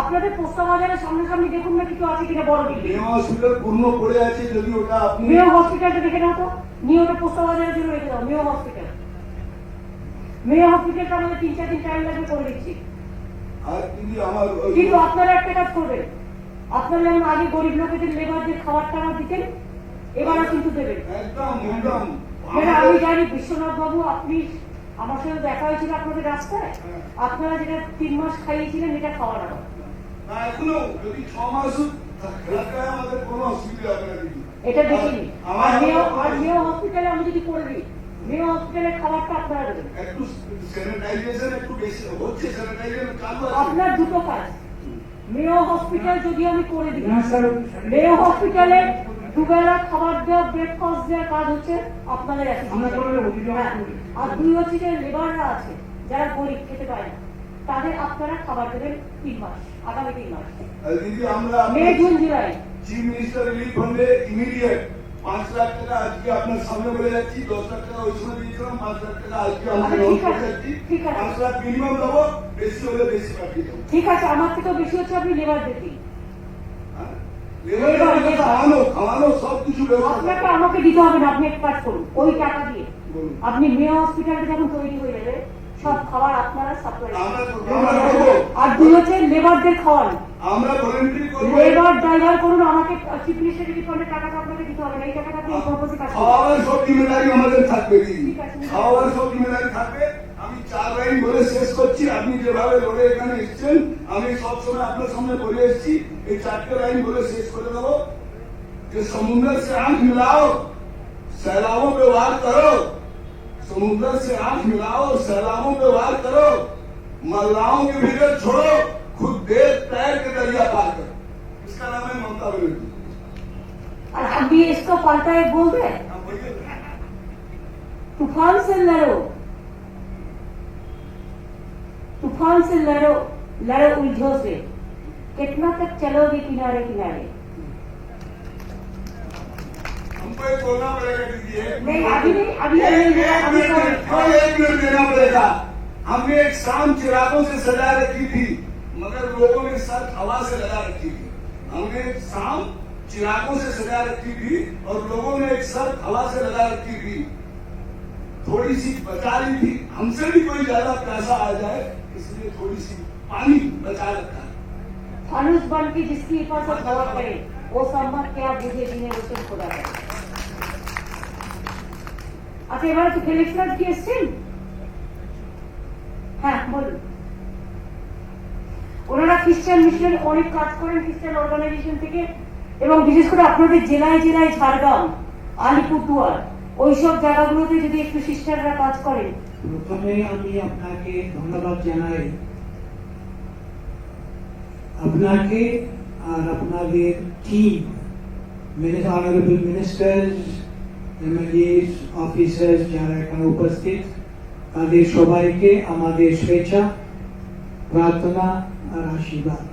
আপনাদের পোস্তা বাজারের সামনাসামনি দেখুন না কিছু আছে কিনা বড় বিল্ডিং। মেয়ে হসপিটাল পূর্ণ পড়ে আছে, যদি ওটা আপনি মেয় হসপিটালটা দেখে নাও তো, নিয়ে ওটা পোস্তা বাজারের জন্য রেখে দাও। মেয় হসপিটাল, মেয় হসপিটালটা আমাদের 3-4 দিন টাইম লাগবে করে দিচ্ছি। আর যদি আমার কিন্তু আপনারা একটা কাজ করবেন, আপনারা যেমন আগে গরিব লোকেদের লেবারদের খাবার টাকা দিতেন, এবারও কিন্তু দেবেন। একদম একদম আমি জানি বিশ্বনাথ বাবু, আপনি আমার সাথে দেখা হয়েছিল আপনাদের রাস্তায়, আপনারা যেটা 3 মাস খাইয়েছিলেন এটা খাওয়া না। না, এখনো যদি 6 মাস থাকে আমাদের কোনো অসুবিধা হবে না দিদি। এটা দেখিনি। আমার আর মেয় হসপিটালে আমি যদি করে দিই মেয়ে হসপিটালের খাবারটা আপনারা দেবেন। একটু স্যানিটাইজেশন একটু বেশি হচ্ছে, স্যানিটাইজেশন চালু আছে। আপনার দুটো কাজ, মেয় হসপিটাল যদি আমি করে দিই, না স্যার, মেয় হসপিটালে দুবেলা খাবার দেওয়া, ব্রেকফাস্ট দেওয়ার কাজ হচ্ছে আপনাদের আমরা করে দেবো, দিদি, আমরা হ্যাঁ। করে দেবো। আর দুই হচ্ছে যে লেবাররা আছে যারা গরিব খেতে পারে না, তাদের আপনারা খাবার দেবেন 3 মাস, আগামী 3 মাস, আর দিদি আমরা May, June, July. Chief minister relief ফান্ডে ইমিডিয়েট 5 লাখ টাকা আজকে আপনার সামনে বলে যাচ্ছি, 10 লাখ টাকা ওই সময় দিয়েছিলাম, 5 লাখ টাকা আজকে আমরা আচ্ছা, লঞ্চ ঠিক করে আছে, যাচ্ছি। ঠিক আছে। 5 লাখ মিনিমাম দেবো, বেশি হলে বেশি পাঠিয়ে দেবো। ঠিক আছে, আমার থেকেও বেশি হচ্ছে আপনি লেবার দিন। হ্যাঁ? লেবার। খাওয়ানো খাওয়ানো সব কিছু ব্যবস্থা আপনাকে আমাকে দিতে হবে না, আপনি এক কাজ করুন, ওই টাকা দিয়ে বলুন। আপনি মেয় হসপিটালটা যখন তৈরি হয়ে যাবে সব খাবার আপনারা সাপ্লাই, আমরা করবো। আর দুই হচ্ছে লেবারদের খাওয়ান, আমরা ভলেন্টারি করবো। লেবার ড্রাইভার করুন, আমাকে চিফ মিনিস্টার রিলিফ ফান্ডের টাকাটা আপনাকে দিতে হবে না, এই টাকাটা আপনি এই পারপাসে কাজ করুন। খাওয়ার সব জিম্মেদারি আমাদের থাকবে দিদি, ঠিক আছে। খাওয়ার সব জিম্মেদারি থাকবে। আমি 4 লাইন বলে শেষ করছি, আপনি যেভাবে লড়ে এখানে এসেছেন, আমি সবসময় আপনার সামনে বলে এসেছি, এই 4টে লাইন বলে শেষ করে দেবো कि समुद्र से आंख मिलाओ, सैलाबों पे वार करो, समुद्र से आंख मिलाओ, सैलाबों पे वार करो, मल्लाहों की भीतर छोड़ो, खुद देख तैर के दरिया पार करो। इसका नाम है ममता बनर्जी। और हम भी इसको पलटा एक बोल रहे हैं, आप बोलिए। तूफान से लड़ो, तूफान से लड़ो, लड़ो उलझो से, कितना तक चलोगे किनारे किनारे। हमको एक बोलना पड़ेगा दीदी, नहीं, अभी नहीं, अभी नहीं, एक अभी मिनट, sorry, हाँ, 1 मिनट देना पड़ेगा। हमने एक शाम चिरागों से सजा रखी थी, मगर लोगों ने सर हवा से लगा रखी थी। हमने एक शाम चिरागों से सजा रखी थी और लोगों ने एक सर हवा से लगा रखी थी, थोड़ी सी बचा ली थी। हमसे भी कोई ज्यादा पैसा आ जाए इसलिए थोड़ी सी पानी बचा रखा है। फानुस बन के जिसकी हिफाजत हवा करे, वो सम्मत क्या बुझे जिन्हें रोशन खुदा करे। আচ্ছা, এবার তো ফেলিক্সরাজ কি এসছেন? হ্যাঁ বলুন। ওনারা খ্রিস্টান মিশন অনেক কাজ করেন, খ্রিস্টান অর্গানাইজেশন থেকে, এবং বিশেষ করে আপনাদের জেলায় জেলায় ঝাড়গ্রাম, আলিপুরদুয়ার, ওইসব জায়গাগুলোতে যদি একটু সিস্টাররা কাজ করেন। প্রথমে আমি আপনাকে ধন্যবাদ জানাই, আপনাকে আর আপনাদের team, honourable ministers, MLS, officers যারা এখানে উপস্থিত, তাদের সবাইকে আমাদের শুভেচ্ছা, প্রার্থনা আর আশীর্বাদ।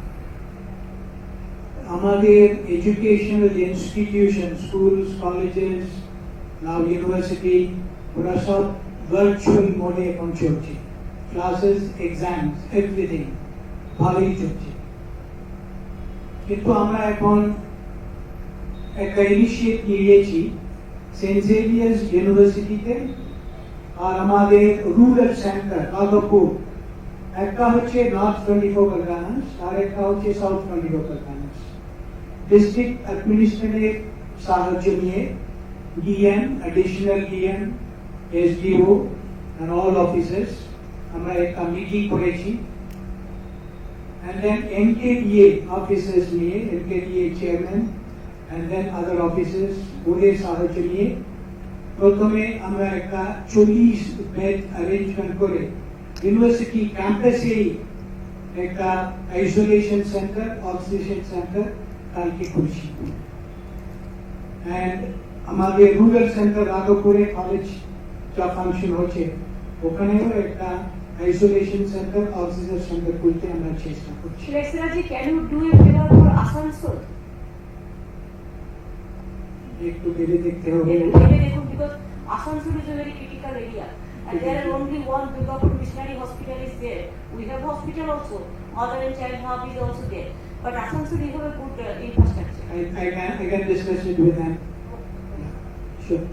আমাদের এডুকেশনাল ইনস্টিটিউশন, স্কুলস, কলেজেস, নাও ইউনিভার্সিটি, ওরা সব ভার্চুয়াল মোডে এখন চলছে। ক্লাসেস, এক্সামস, এভরিথিং ভালোই চলছে। কিন্তু আমরা এখন একটা ইনিশিয়েট নিয়েছি সেন্ট জেভিয়ার্স ইউনিভার্সিটিতে আর আমাদের রুরাল সেন্টার রাঘবপুর, একটা হচ্ছে নর্থ 24 পরগনাস আর একটা হচ্ছে সাউথ 24 পরগনাস। ডিস্ট্রিক্ট অ্যাডমিনিস্ট্রেটিভ সাহায্য নিয়ে DM, additional DM, SDO and all officers আমরা একটা মিটিং করেছি, and then NKDA officers নিয়ে, NKDA chairman and then other officers ওদের সাহায্য নিয়ে প্রথমে আমরা একটা 40 বেড অ্যারেঞ্জমেন্ট করে ইউনিভার্সিটি ক্যাম্পাসেই একটা আইসোলেশন সেন্টার, অক্সিজেন সেন্টার কালকে খুলছি। and আমাদের রুরাল সেন্টার রাঘবপুরে কলেজ যা ফাংশন হচ্ছে ওখানেও একটা আইসোলেশন সেন্টার, অক্সিজেন সেন্টার খুলতে আমরা চেষ্টা করছি। ফেলিক্সরাজ, can you do a favor for Asansol? একটু ভেবে দেখতে হবে। দেখুন, because Asansol is a very critical area, and there are only one Durgapur Missionary Hospital is there. We have hospital also, mother and child hub is also there, but Asansol you have a good infrastructure. I can discuss it with them. Yeah, sure.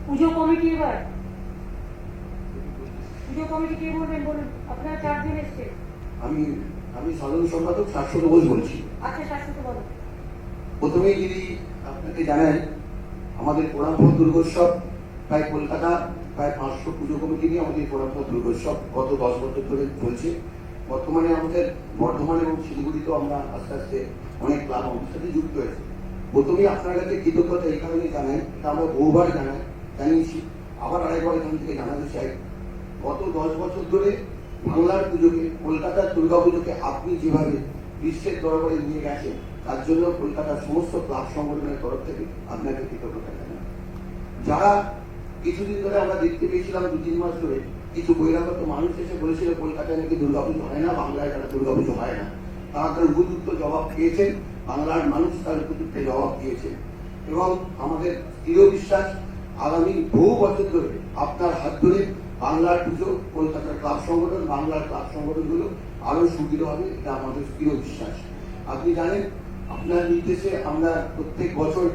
Puja committee, এবার পুজো committee কে বলবেন বলুন, আপনারা 4 দিন এসছে। আমি সাধারণ সম্পাদক শাশ্বত ঘোষ বলছি। আচ্ছা, শাশ্বত বলুন। প্রথমেই যদি আপনাকে জানাই, আমাদের পোড়ামপুর দুর্গোৎসব প্রায় কলকাতা প্রায় 500 পুজো কমিটি নিয়ে আমাদের পোড়ামপুর দুর্গোৎসব গত 10 বছর ধরে চলছে। বর্তমানে আমাদের বর্ধমান এবং শিলিগুড়িতেও আমরা আস্তে আস্তে অনেক ক্লাব আমাদের সাথে যুক্ত হয়েছে। প্রথমেই আপনার কাছে কৃতজ্ঞতা এই কারণে জানাই, এটা আমরা বহুবার জানিয়েছি, আবার আরেকবার এখান থেকে জানাতে চাই। গত 10 বছর ধরে বাংলার পুজোকে, কলকাতার দুর্গাপুজোকে আপনি যেভাবে বিশ্বের দরবারে নিয়ে গেছেন, তার জন্য কলকাতার সমস্ত ক্লাব সংগঠনের তরফ থেকে আপনাকে কৃতজ্ঞতা জানাই। যারা কিছুদিন ধরে আমরা দেখতে পেয়েছিলাম 2-3 মাস ধরে কিছু বহিরাগত মানুষ এসে বলেছিল কলকাতায় নাকি দুর্গাপুজো হয় না, বাংলায় তারা দুর্গাপুজো হয় না, তারা তার উপযুক্ত জবাব দিয়েছেন, বাংলার মানুষ তার উপযুক্ত জবাব দিয়েছেন। এবং আমাদের দৃঢ় বিশ্বাস আগামী বহু বছর ধরে আপনার হাত ধরে বাংলার পুজো, কলকাতার ক্লাব সংগঠন, বাংলার ক্লাব সংগঠনগুলো আরো সুদৃঢ় হবে, এটা আমাদের দৃঢ় বিশ্বাস। আপনি জানেন, আপনার নির্দেশে আমরা প্রত্যেক বছর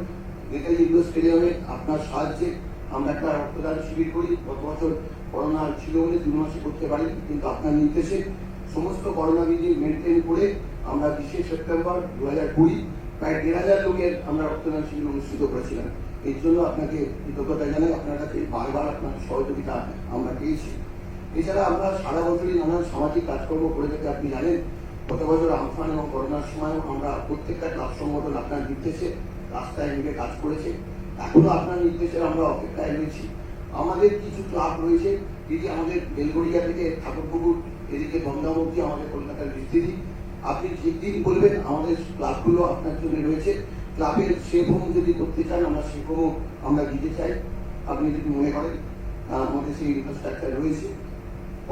নেতাজি ইন্ডোর স্টেডিয়ামে আপনার সাহায্যে আমরা একটা রক্তদান শিবির করি। গত বছর করোনা ছিল বলে 2 মাসে করতে পারি, কিন্তু আপনার নির্দেশে সমস্ত করোনা বিধি মেনটেন করে আমরা 20 সেপ্টেম্বর 2020 প্রায় 1,500 লোকের আমরা রক্তদান শিবির অনুষ্ঠিত করেছিলাম। এর জন্য আপনাকে কৃতজ্ঞতা জানাই, আপনার কাছে বারবার আপনার সহযোগিতা আমরা পেয়েছি। এছাড়া আমরা সারা বছরই নানান সামাজিক কাজকর্ম করে থাকি। আপনি জানেন, গত বছর আমফান এবং করোনার সময় আমরা প্রত্যেকটা ক্লাব সংগঠন আপনার নির্দেশে রাস্তায় নেমে কাজ করেছে। এখনো আপনার নির্দেশে আমরা অপেক্ষায় রয়েছি। আমাদের কিছু ক্লাব রয়েছে, যেটি আমাদের বেলগড়িয়া থেকে ঠাকুরপুকুর এদিকে দমদম অব্দি আমাদের কলকাতার বিস্তৃতি। আপনি যেদিন বলবেন আমাদের ক্লাবগুলো আপনার জন্য রয়েছে। ক্লাবের সেফ হোম যদি করতে চান, আমরা সেফ হোমও আমরা দিতে চাই, আপনি যদি মনে করেন আমাদের সেই ইনফ্রাস্ট্রাকচার রয়েছে।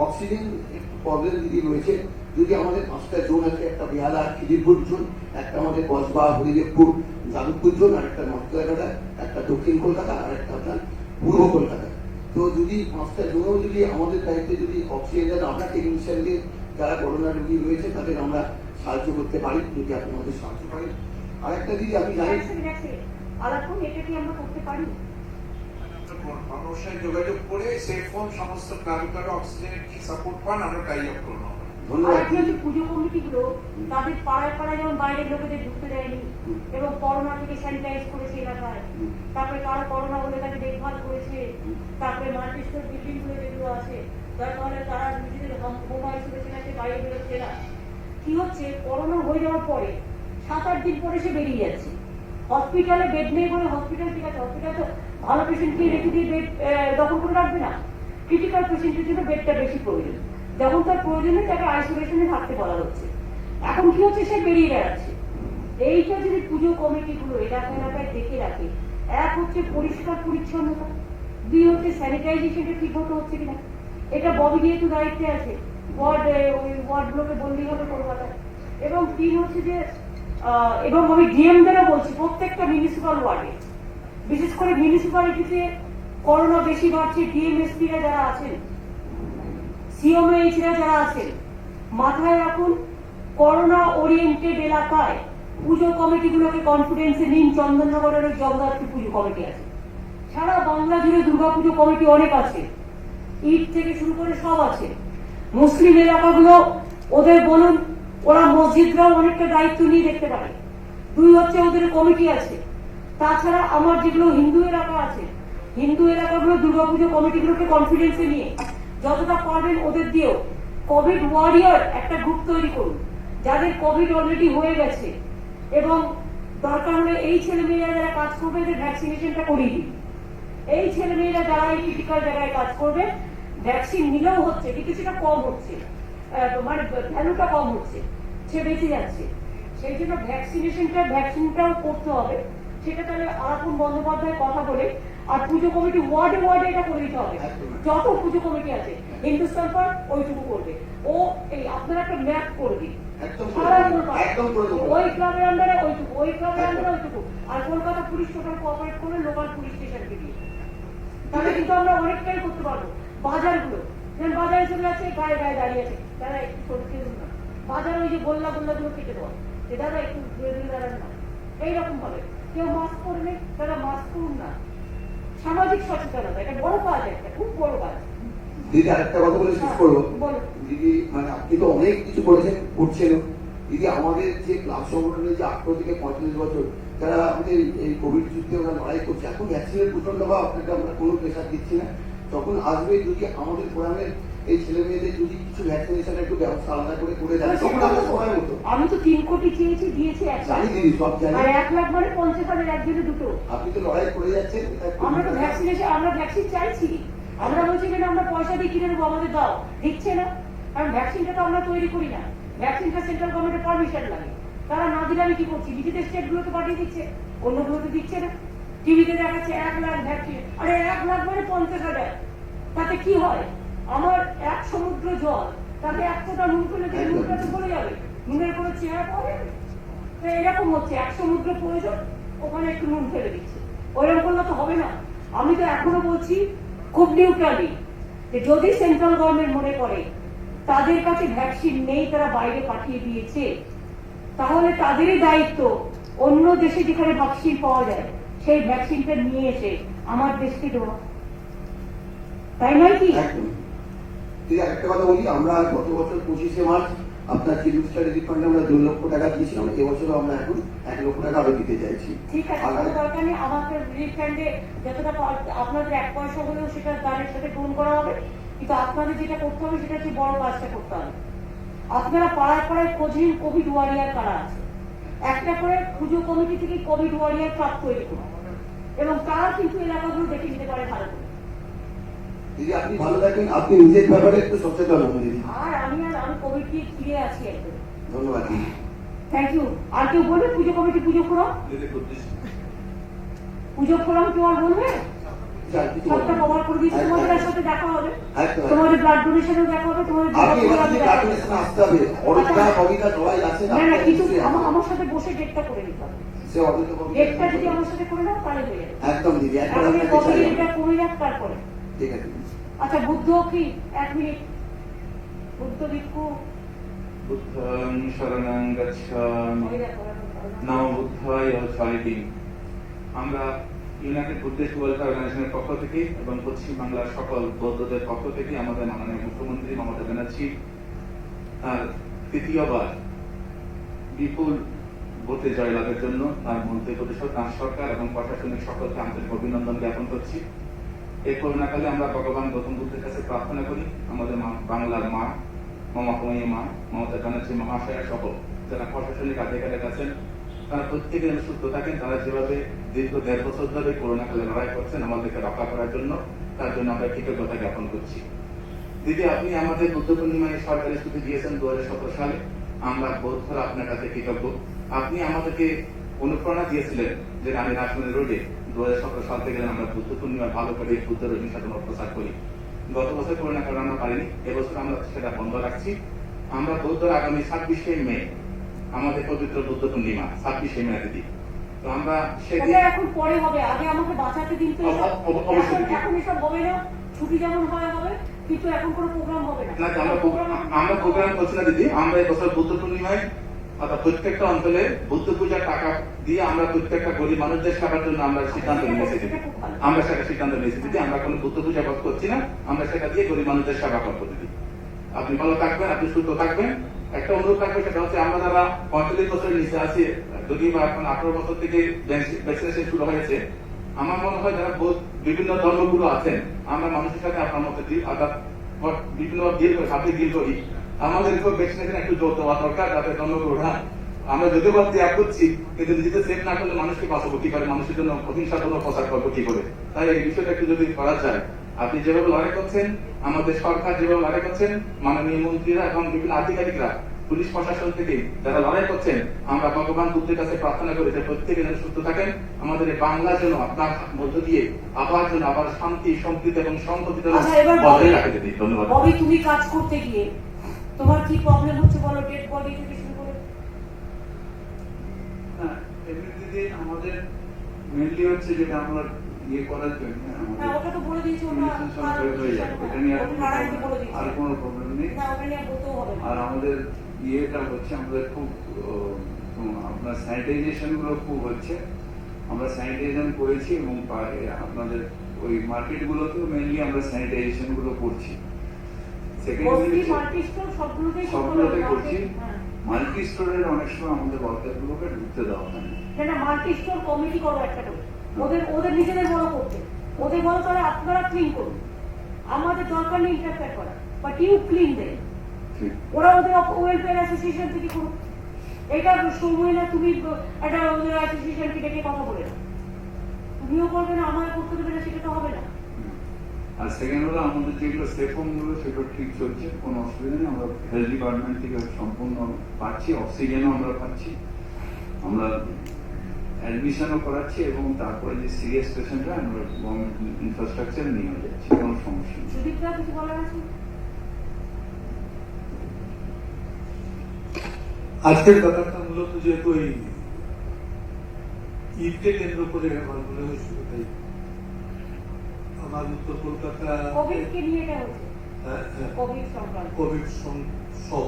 অক্সিজেন একটু প্রবলেম যদি রয়েছে, যদি আমাদের 5টা জোন আছে, একটা বেহালা খিদিরপুর জোন, একটা আমাদের কসবা হরিদেবপুর যাদবপুর জোন, আর একটা নর্থ, একটা দক্ষিণ কলকাতা, আর একটা আপনার পূর্ব কলকাতা। তো যদি 5টা জোনও যদি আমাদের দায়িত্বে যদি অক্সিজেন দেন, আমরা টেকনিশিয়ান দিয়ে যারা করোনা রোগী রয়েছে তাদের আমরা সাহায্য করতে পারি, যদি আপনি আমাদের সাহায্য করেন। আরেকটা দিদি আমি জানি, আলাদা এটা কি আমরা করতে পারি? মানুষের যোগাযোগ করে সেফ হোম সমস্ত ক্লাবে অক্সিজেনের কি সাপোর্ট পান আমরা টাই আপ করবো। ধন্যবাদ। পুজো কমিটিগুলো তাদের পাড়ায় পাড়ায় যেমন বাইরের লোকেদের ঢুকতে দেয়নি এবং করোনা থেকে স্যানিটাইজ করেছে এলাকায়, তারপরে কারো করোনা হলে তাকে দেখভাল করেছে, তারপরে মাল্টিস্টোর বিল্ডিং গুলো যেগুলো আছে যার ফলে তারা নিজেদের হোম আইসোলেশন আছে, বাইরে বেরোচ্ছে না। কি হচ্ছে, করোনা হয়ে যাওয়ার পরে 7-8 দিন পরে সে বেরিয়ে যাচ্ছে। হসপিটালে বেড নেই বলে, হসপিটাল ঠিক আছে, হসপিটাল তো ভালো পেশেন্টকে রেখে দিয়ে বেড দখল করে রাখবে না, ক্রিটিক্যাল পেশেন্টের জন্য বেডটা বেশি প্রয়োজন। যখন তার প্রয়োজনে তাকে আইসোলেশনে থাকতে বলা হচ্ছে, এখন কি হচ্ছে, সে বেরিয়ে বেড়াচ্ছে। এইটা যদি পুজো কমিটিগুলো এলাকায় দেখে রাখে, এক হচ্ছে পরিষ্কার পরিচ্ছন্নতা, 2 হচ্ছে স্যানিটাইজেশনটা ঠিক মতো হচ্ছে কিনা, এটা ববি যেহেতু দায়িত্বে আছে, ওয়ার্ডগুলোকে বললেই হবে কলকাতায়। এবং 3 হচ্ছে যে, এবং আমি ডিএমদেরও বলছি, প্রত্যেকটা মিউনিসিপাল ওয়ার্ডে, বিশেষ করে মিউনিসিপালিটিতে করোনা বেশি বাড়ছে, ডিএমএসপিরা যারা আছেন, সিওমএইচরা যারা আছেন, মাথায় রাখুন, করোনা ওরিয়েন্টেড এলাকায় পুজো কমিটিগুলোকে কনফিডেন্সে নিন। চন্দননগরের ওই জগদ্ধাত্রী পুজো কমিটি আছে, সারা বাংলা জুড়ে দুর্গাপুজো কমিটি অনেক আছে, ঈদ থেকে শুরু করে সব আছে। মুসলিম এলাকাগুলো ওদের বলুন, ওরা মসজিদরাও অনেকটা দায়িত্ব নিয়ে দেখতে পারে। 2 হচ্ছে ওদের কমিটি আছে। তাছাড়া আমার যেগুলো হিন্দু এলাকা আছে, হিন্দু এলাকাগুলো দুর্গাপুজো কমিটিগুলোকে কনফিডেন্সে নিয়ে যতটা পারবেন ওদের দিয়েও কোভিড ওয়ারিয়র একটা গ্রুপ তৈরি করুন, যাদের কোভিড অলরেডি হয়ে গেছে, এবং দরকার হলে এই ছেলেমেয়েরা যারা কাজ করবে এদের ভ্যাকসিনেশনটা করিয়ে দিন। এই ছেলেমেয়েরা যারা এই ক্রিটিক্যাল জায়গায় কাজ করবে, ভ্যাকসিন নিলেও হচ্ছে কিন্তু সেটা কম হচ্ছে, মানে ভ্যালুটা কম হচ্ছে, সে বেঁচে যাচ্ছে। সেই জন্য ভ্যাকসিনটাও করতে হবে। সেটা তাহলে আলাপন বন্দ্যোপাধ্যায় কথা বলে, আর পুজো কমিটি ওয়ার্ডে ওয়ার্ডে এটা করে দিতে হবে। যত পুজো কমিটি আছে হিন্দুস্তান পার ওইটুকু করবে, ও এই আপনারা একটা ম্যাপ করে দিন, ওই ক্লাবের আন্ডারে ওইটুকু, ওই ক্লাবের আন্ডারে ওইটুকু, আর কলকাতা পুলিশ টোটাল কোঅপারেট করে লোকাল পুলিশ স্টেশনকে দিয়ে, তাহলে কিন্তু আমরা অনেকটাই করতে পারবো। বাজারগুলো যেমন বাজারে চলে যাচ্ছে, গায়ে গায়ে দাঁড়িয়ে আছে, তারা একটু সরতে দিন না, বাজার ওই যে গোল্লাগুলো কেটে দেওয়া, যে দাদা একটু দূরে দূরে দাঁড়ান না, এইরকম ভাবে। কেউ মাস্ক করবে, তারা মাস্ক করুন না। সামাজিক সচেতনতা এটা বড় কাজ, একটা খুব বড় কাজ। দিদি আরেকটা কথা বলে শেষ করবো। দিদি, মানে আপনি তো অনেক কিছু করছেন দিদি। আমাদের যে ক্লাব সংগঠনের যে 18 থেকে 45 বছর যারা আমাদের এই কোভিড যুদ্ধে ওরা লড়াই করছে, এখন ভ্যাকসিনের প্রচন্ড বা আপনাকে আমরা কোনো প্রেশার দিচ্ছি না, তখন আসবে যদি আমাদের ফোরামের এই ছেলে মেয়েদের যদি কিছু ভ্যাকসিনেশন একটু ব্যবস্থা আলাদা করে করে দেন তখন আমরা সময় মতো। আমি তো 3 কোটি চেয়েছি, দিয়েছি 1 লাখ। জানি দিদি, সব জানি। আর 1 লাখ মানে 50,000 একজনে দুটো। আপনি তো লড়াই করে যাচ্ছেন, এটা একটু- আমরা তো ভ্যাকসিনেশন, আমরা ভ্যাকসিন চাইছি। আমরা বলছি যে না, আমরা পয়সা দিয়ে কিনে নেবো, আমাদের দাও, দিচ্ছে না। কারণ ভ্যাকসিনটা তো আমরা তৈরি করি না, ভ্যাকসিনটা সেন্ট্রাল গভর্নমেন্টের পারমিশন লাগে। তারা না দিলে আমি কি করছি, নিজেদের স্টেটগুলোতে পাঠিয়ে দিচ্ছে, অন্যগুলোতে দিচ্ছে না। টিভিতে দেখাচ্ছে 1 লাখ ভ্যাকসিন, আরে 1 লাখ মানে 50,000। তাতে কি হয়? আমার 1 সমুদ্র জল, তাতে 1 ফোঁটা নুন ফেলে দিয়ে নুনটা তো পড়ে যাবে, নুনের কোনো চেহারা পাওয়া যাবে। তো এরকম হচ্ছে, 1 সমুদ্র প্রয়োজন, ওখানে একটু নুন ফেলে দিচ্ছে। ওইরকম করলে তো হবে না। আমি তো এখনো বলছি খুব নিউট্রালি যে যদি সেন্ট্রাল গভর্নমেন্ট মনে করে তাদের কাছে ভ্যাকসিন নেই, তারা বাইরে পাঠিয়ে দিয়েছে, তাহলে তাদেরই দায়িত্ব অন্য দেশে যেখানে ভ্যাকসিন পাওয়া যায় সেই ভ্যাকসিনটা নিয়ে এসে আমার দেশকে দেওয়া, তাই নয় কি? একদম। দিদি আরেকটা কথা বলি, আমরা গত বছর 25শে মার্চ আপনার চিফ মিনিস্টার রিলিফ ফান্ডে আমরা 2 লক্ষ টাকা দিয়েছিলাম, এবছরও আমরা এখন 1 লক্ষ টাকা আরো দিতে চাইছি। ঠিক আছে, কোনো দরকার নেই। আমাকে রিলিফ ফান্ডে যতটা আপনাদের 1 পয়সা হলেও সেটা দানের সাথে গ্রহণ করা হবে, কিন্তু আপনাদের যেটা করতে হবে সেটা হচ্ছে বড় কাজটা করতে হবে। আপনারা পাড়ায় পাড়ায় খোঁজ নিন কোভিড ওয়ারিয়ার কারা আছে, একটা করে পুজো কমিটি থেকে কোভিড ওয়ারিয়ার ক্লাব তৈরি করুন, এবং তারা কিন্তু এলাকাগুলো দেখে নিতে পারে ভালো করে। দিদি আপনি ভালো থাকেন, আপনি নিজের ব্যাপারে একটু সচেতন হন দিদি। আর আমি কোভিড দিয়ে ফিরে আছি একদম। ধন্যবাদ দিদি। Thank you. আর কেউ বলবে পুজো কমিটি পুজো ফোরাম, পুজো ফোরাম কেউ আর বলবে? যান, কিছু সবটা বলবেন। কভার করে দিচ্ছি, তোমাদের একদম। সাথে দেখা হবে, একদম। তোমাদের ব্লাড ডোনেশনেও দেখা হবে, তোমাদের আপনি এবার blood থেকে দেখা হবে। কার্টুনেশনে আসতে হবে, অরবিতা কবিতা সবাই আছেন, না না, আপনারা কিছু নিশ্চয়ই আসবেন। আমার সাথে বসে ডেটটা করে নিতে হবে। সে অরবিতা কবিতা ডেটটা যদি আমার সাথে করে নাও তাহলে হয়ে যাবে। একদম দিদি, একবার এখন আপনাকে কোভিড চাই এটা আমরা। কমে যাক তারপরে। ঠিক আছে দিদি। আচ্ছা, বুদ্ধ কি 1 মিনিট, বুদ্ধ ভিক্ষু বুদ্ধং শরণং গচ্ছামি ওই দেখো, ওরকম করো না। নমো বুদ্ধায় 6 দিন। আমরা ইউনাইটেড বুদ্ধিস্ট ওয়েলফেয়ার অর্গানাইজেশনের পক্ষ থেকে এবং পশ্চিম বাংলার সকল বৌদ্ধদের পক্ষ থেকে আমাদের মাননীয় মুখ্যমন্ত্রী মমতা ব্যানার্জি তার 3য়বার বিপুল ভোটে জয়লাভের জন্য তার মন্ত্রী পরিষদ, তার সরকার এবং প্রশাসনিক সকলকে আন্তরিক অভিনন্দন জ্ঞাপন করছি। এই করোনাকালে আমরা ভগবান গৌতম বুদ্ধের কাছে প্রার্থনা করি আমাদের বাংলার মা, মমতাময়ী মা মমতা ব্যানার্জি মহাশয়া সহ যারা প্রশাসনিক আধিকারিক আছেন, তারা প্রত্যেকে যেন সুস্থ থাকেন। তারা যেভাবে দীর্ঘ 1.5 বছর ধরে করোনাকালে লড়াই করছেন আমাদেরকে রক্ষা করার জন্য, তার জন্য আমরা কৃতজ্ঞতা জ্ঞাপন করছি। দিদি, আপনি আমাদের বুদ্ধ পূর্ণিমায় সরকারি ছুটি দিয়েছেন 2017 সালে, আমরা বৌদ্ধরা আপনার কাছে কৃতজ্ঞ। আপনি আমাদেরকে অনুপ্রেরণা দিয়েছিলেন যে আমি রাজধানী রোডে 2017 সাল থেকে আমরা বুদ্ধ পূর্ণিমা ভালো করে বুদ্ধ রোগী সাধনা প্রচার করি। গত বছর করোনা কারণে আমরা পারিনি, এবছর আমরা সেটা বন্ধ রাখছি। আমরা বৌদ্ধরা আগামী 26শে মে আমাদের পবিত্র বুদ্ধ পূর্ণিমা, 26শে মে দিদি। তো আমরা সেদিন ওটা এখন পরে হবে, আগে আমাকে বাঁচাতে দিন তো। অবশ্যই। এখন এসব হবে না, ছুটি যেমন হয় হবে, কিন্তু এখন কোনো প্রোগ্রাম হবে না। না, আমরা প্রোগ্রাম করছি না দিদি। আমরা এই বছর বুদ্ধ পূর্ণিমায় অর্থাৎ প্রত্যেকটা অঞ্চলে বুদ্ধ পূজার টাকা দিয়ে আমরা প্রত্যেকটা গরিব মানুষদের সেবার জন্য আমরা সিদ্ধান্ত নিয়েছি দিদি। আমরা সেটা সিদ্ধান্ত নিয়েছি দিদি, আমরা কোনো বুদ্ধ পূজা করছি না, আমরা সেটা দিয়ে গরিব মানুষদের সেবা করবো দিদি। আপনি ভালো থাকবেন, আপনি সুস্থ থাকবেন। একটা অনুরোধ থাকবে, সেটা হচ্ছে আমরা যারা 45 বছরের নিচে আছি, যদি বা এখন 18 বছর থেকে ভ্যাকসিনেশন শুরু হয়েছে, আমার মনে হয় যারা বিভিন্ন ধর্মগুলো আছেন, আমরা মানুষের সাথে আপনার মতো অর্থাৎ বিভিন্ন ডিল করে সাবজেক্ট ডিল করি, আমাদের ভ্যাকসিনেশন একটু জোর দেওয়া দরকার, যাতে ধর্মগুলো না আমরা যদিও বা ত্যাগ করছি, কিন্তু নিজেদের সেফ না করলে মানুষকে বাঁচাবো কি করে, মানুষের জন্য অহিংসা কোনো প্রচার করবো কি করে। তাই এই বিষয়টা একটু যদি করা যায়, আপনি যেভাবে লড়াই করছেন, আমাদের সরকার যেভাবে লড়াই করছেন, মাননীয় মন্ত্রীরা এবং বিভিন্ন আধিকারিকরা, পুলিশ প্রশাসন থেকে যারা লড়াই করছেন, আমরা ভগবান বুদ্ধের কাছে প্রার্থনা করি যে প্রত্যেকে যেন সুস্থ থাকেন, আমাদের এই বাংলা যেন আপনার মধ্য দিয়ে আবার শান্তি, সম্প্রীতি এবং সম্পত্তি যেন আচ্ছা, এবার বজায় রাখে দিদি। ধন্যবাদ। ববি, তুমি কাজ করতে গিয়ে তোমার কি প্রবলেম হচ্ছে বলো, ডেড বডি থেকে শুরু করে। এমনিতে আমাদের মেনলি হচ্ছে যেটা আমরা ইয়ে করার জন্য হ্যাঁ, ওটা তো বলে দিয়েছি, ওটা এটা নিয়ে নারায়ণকে বলে দিয়েছি। আর কোনো প্রবলেম নেই। না, ওটা নিয়ে বলতেও হবে না। আর আমাদের ইয়েটা হচ্ছে আমাদের খুব আপনার স্যানিটাইজেশন গুলো খুব হচ্ছে, আমরা স্যানিটাইজেশন করেছি এবং আপনাদের ওই মার্কেট গুলোতেও মেনলি আমরা স্যানিটাইজেশন গুলো করছি। বস্তি, মাল্টি স্টোর সবগুলোতেই সবগুলোতে করছি। হ্যাঁ। মাল্টি স্টোরের অনেক সময় আমাদের ওয়ার্কার গুলোকে ঢুকতে দেওয়া হয় না। না, মাল্টি স্টোর কমিটি করো একটা করে, ওদের নিজেদের বড় করতে, ওদের বলো তাহলে আপনারা ক্লিন করুন, আমাদের দরকার নেই ইন্টারফেয়ার করা, বাট ইউ ক্লিন দেন। ঠিক। ওরা ওদের ওয়েলফেয়ার অ্যাসোসিয়েশন থেকে করুক। এটা সময় না তুমি একটা ওদের অ্যাসোসিয়েশনকে ডেকে কথা বলে না, তুমিও করবে না, আমার করতে দেবে না, সেটা তো হবে না। আর সেকেন্ড হলো আমাদের যেগুলো স্টেপ হোম গুলো সেগুলো ঠিক চলছে, কোনো অসুবিধা নেই। আমরা হেলথ ডিপার্টমেন্ট থেকে সম্পূর্ণ পাচ্ছি, অক্সিজেনও আমরা পাচ্ছি, আমরা অ্যাডমিশনও করাচ্ছি এবং তারপরে যে সিরিয়াস পেশেন্টরা আমরা গভর্নমেন্ট ইনফ্রাস্ট্রাকচার নিয়ে যাচ্ছি, কোনো সমস্যা নেই। সুদীপরা কিছু বলার আছে? আজকের ব্যাপারটা মূলত যেহেতু এই ঈদকে কেন্দ্র করে আমার মনে হয়েছিল, তাই আমার উত্তর কলকাতা কোভিডকে নিয়ে এটা হচ্ছে, কোভিড সংক্রান্ত, কোভিড সহ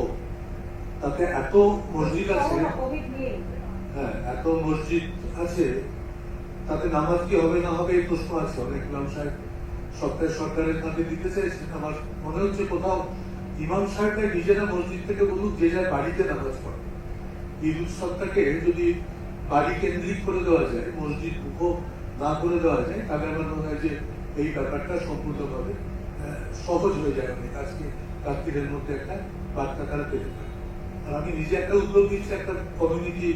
তাতে এত মসজিদ আছে, কোভিড নিয়ে হ্যাঁ এত মসজিদ আছে, তাতে নামাজ কি হবে না হবে এই প্রশ্ন আছে। অনেক ইমাম সাহেব সরকারের কাঁধে দিতে চাইছেন। আমার মনে হচ্ছে কোথাও ইমাম সাহেবরা নিজেরা মসজিদ থেকে বলুক, যে যায় বাড়িতে নামাজ পড়ে। ঈদ উৎসবটাকে যদি বাড়ি কেন্দ্রিক করে দেওয়া যায়, মসজিদ মুখো না করে দেওয়া যায়, তাহলে আমার মনে হয় যে এই ব্যাপারটা সম্পূর্ণভাবে সহজ হয়ে যায়। অনেক আজকে রাত্রির মধ্যে একটা বার্তা তারা পেতে পারে। আর আমি নিজে একটা উদ্যোগ দিচ্ছি, একটা কমিউনিটি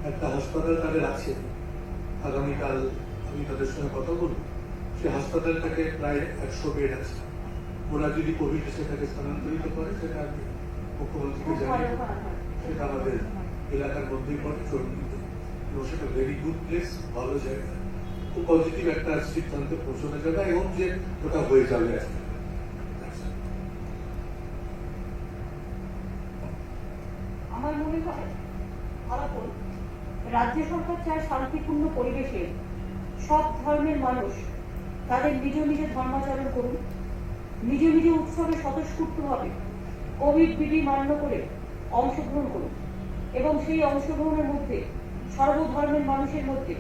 একটা হাসপাতাল তাদের আছে, আগামীকাল আমি তাদের সঙ্গে কথা বলবো। সেই হাসপাতালটাকে প্রায় 100 বেড আছে, ওরা যদি কোভিড সেটাকে স্থানান্তরিত করে সেটা আমি মুখ্যমন্ত্রীকে জানিয়ে সেটা আমাদের এলাকার মধ্যেই পড়ে চর্মিতে, এবং সেটা ভেরি গুড প্লেস, ভালো জায়গা, খুব পজিটিভ একটা সিদ্ধান্তে পৌঁছানো যাবে এবং যে ওটা হয়ে যাবে আজকে। আমার মনে হয় আলাপন রাজ্য সরকার চায় শান্তিপূর্ণ পরিবেশে সব ধর্মের মানুষ তাদের নিজ নিজ ধর্মাচরণ করুন, নিজ নিজ উৎসবে স্বতঃস্ফূর্তভাবে কোভিড বিধি মান্য করে অংশগ্রহণ করুন এবং সেই অংশগ্রহণের মধ্যে সর্বধর্মের মানুষের মধ্যে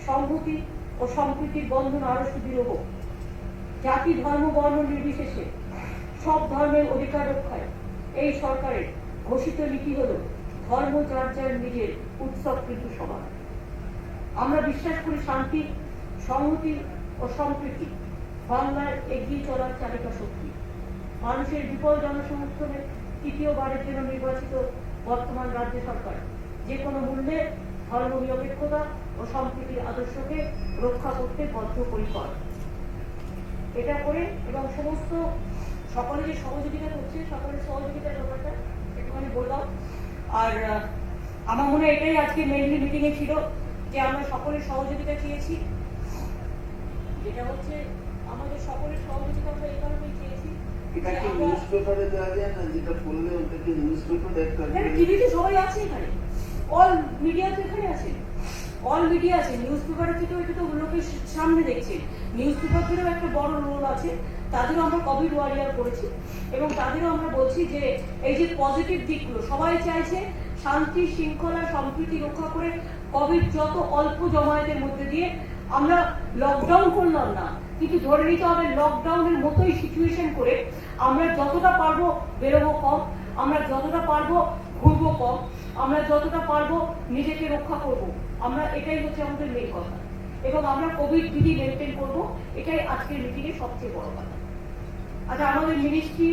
সংহতি ও সম্প্রীতির বন্ধন আরো সুদৃঢ় হোক। জাতি ধর্ম বর্ণ নির্বিশেষে সব ধর্মের অধিকার রক্ষায় এই সরকারের ঘোষিত নীতি হল ধর্ম যার যার নিজের, উৎসব কিন্তু সবার। আমরা বিশ্বাস করি শান্তি, সংহতি ও সম্প্রীতি বাংলার এগিয়ে চলার চালিকা শক্তি। মানুষের বিপুল জনসমর্থনে তৃতীয়বারের জন্য নির্বাচিত বর্তমান রাজ্য সরকার যে কোনো মূল্যে ধর্ম নিরপেক্ষতা ও সম্প্রীতির আদর্শকে রক্ষা করতে বদ্ধপরিকর। এটা করে এবং সমস্ত সকলে যে সহযোগিতা করছে, সকলের সহযোগিতার ব্যাপারটা একটুখানি বললাম। আর আমার মনে হয় এটাই আজকে মেইনলি মিটিং এ ছিল, যে আমরা সকলের সহযোগিতা চেয়েছি, যেটা হচ্ছে আমাদের সকলের সহযোগিতা আমরা এই কারণেই চেয়েছি। এটা কি নিউজ পেপারে দেওয়া যায় না? যেটা বললে ওটাকে নিউজ পেপারে একটা টিভিতে সবাই আছে, এখানে অল মিডিয়া তো এখানে আছে, অল মিডিয়া আছে। নিউজ পেপারের থেকেও এটা তো লোকের সামনে দেখছে, নিউজ পেপারদেরও একটা বড় রোল আছে, তাদেরও আমরা কোভিড ওয়ারিয়ার করেছি এবং তাদেরও আমরা বলছি যে এই যে পজিটিভ দিকগুলো সবাই চাইছে শান্তি শৃঙ্খলা সম্প্রীতি রক্ষা করে কোভিড যত অল্প জমায়েতের মধ্যে দিয়ে আমরা লকডাউন করলাম না, কিন্তু ধরে নিতে হবে লকডাউনের মতোই সিচুয়েশন করে আমরা যতটা পারবো বেরোবো কম, আমরা যতটা পারবো ঘুরবো কম, আমরা যতটা পারবো নিজেকে রক্ষা করব। আমরা এটাই হচ্ছে আমাদের মেন কথা এবং আমরা কোভিড বিধি মেনটেন করবো, এটাই আজকের মিটিং এর সবচেয়ে বড় কথা। আচ্ছা, আমাদের মিনিস্ট্রি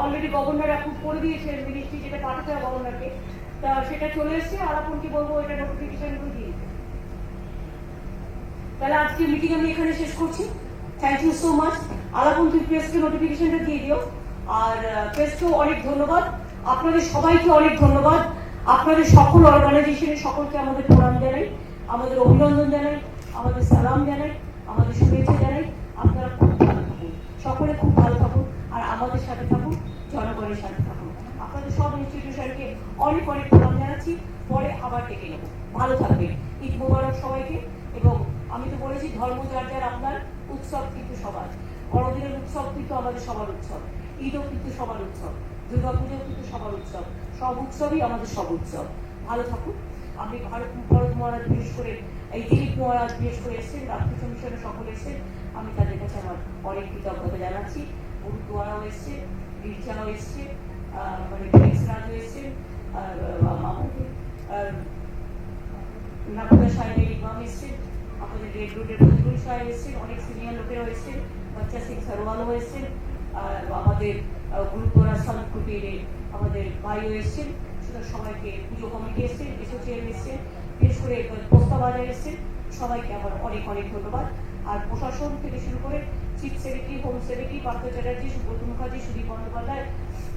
অলরেডি গভর্নর অ্যাপ্রুভ করে দিয়েছে, মিনিস্ট্রি যেটা পাঠাতে হবে গভর্নরকে, তা সেটা চলে এসছে। আলাপনকে বলবো এটা নোটিফিকেশন করে দিয়ে দিতে। তাহলে আজকে মিটিং আমি এখানে শেষ করছি। Thank you so much. Alapan তুই প্রেসকে নোটিফিকেশনটা দিয়ে দিও। আর প্রেসকেও অনেক ধন্যবাদ, আপনাদের সবাইকে অনেক ধন্যবাদ, আপনাদের সকল অর্গানাইজেশনের সকলকে আমাদের প্রণাম জানাই, আমাদের অভিনন্দন জানাই, আমাদের সালাম জানাই, আমাদের শুভেচ্ছা জানাই। আপনারা খুব ভালো থাকুন, সকলে খুব ভালো থাকুন, আর আমাদের সাথে থাকুন, জনগণের সাথে থাকুন। আপনাদের সব ইনস্টিটিউশনকে অনেক অনেক প্রণাম জানাচ্ছি। পরে আবার ডেকে নেব। ভালো থাকবেন। ঈদ মোবারক সবাইকে। এবং আমি তো বলেছি ধর্ম যার যার আপনার, উৎসব কিন্তু সবার। বড়দিনের উৎসব কিন্তু আমাদের সবার উৎসব, ঈদও কিন্তু সবার উৎসব, দুর্গাপুজো কিন্তু সবার উৎসব, সব উৎসবই আমাদের সব উৎসব। ভালো থাকুন। আপনি ভরত মহারাজ বিশেষ করে, এই দিলীপ মহারাজ বিশেষ করে এসেছেন, রামকৃষ্ণ মিশনের সকলে এসেছেন, আমি তাদের কাছে আমার অনেক কৃতজ্ঞতা জানাচ্ছি। গুরুদুয়ারাও এসছে, গির্জাও এসছে, মানে রাজও এসছেন, আমাদের নাকুদা সাহেবের ইমাম এসছেন, আমাদের রেড রোডের ফজলুল সাহেব এসছেন, অনেক সিনিয়র লোকেরাও এসছেন, বাচ্চা সিং সরওয়ালও এসছেন, আমাদের গুরুদ্বারা সন্ত কুটিরে আমাদের ভাইও এসছেন, সুতরাং সবাইকে, পুজো কমিটি এসছেন, এসোসিয়েশন এসছেন, বিশেষ করে পোস্তাবাজার এসছেন, সবাইকে আমার অনেক অনেক ধন্যবাদ। আর প্রশাসন থেকে শুরু করে chief secretary, home secretary Partha Chatterjee, Subrata Mukherjee, Sudip Bandyopadhyay,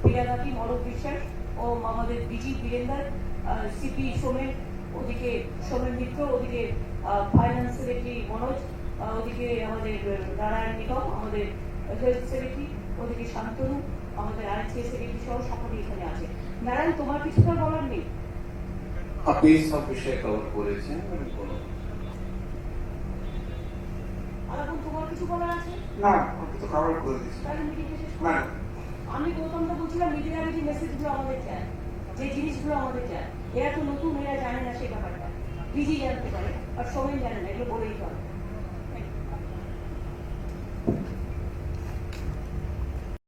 প্রিয়াদাতি, মলক বিশ্বাস ও আমাদের বিজি বীরেন্দার, সিপি সোমেন, ওদিকে সোমেন মিত্র, ওদিকে ফাইন্যান্স সেক্রেটারি মনোজ, ওদিকে আমাদের নারায়ণ নিগম, আমাদের হেলথ সেক্রেটারি, ওদিকে শান্তনু, আমাদের আইসি সেক্রেটারি সহ সকলেই এখানে আছে। নারায়ণ, তোমার কিছু তো বলার নেই? আপনি সব বিষয়ে কভার করেছেন। আর এখন তোমার কিছু বলার আছে? না, আপনি তো কভার করে দিচ্ছেন। তাহলে মিটিংটা শেষ করো। না, আমি গৌতমটা বলছিলাম, মিডিয়ার যে মেসেজগুলো আমাদের চায়, যে জিনিসগুলো আমাদের চায়, এরা তো নতুন, এরা জানে না সেই ব্যাপারটা। বিজি জানতে পারে, আর সবাই জানে না, এগুলো বলেই হবে।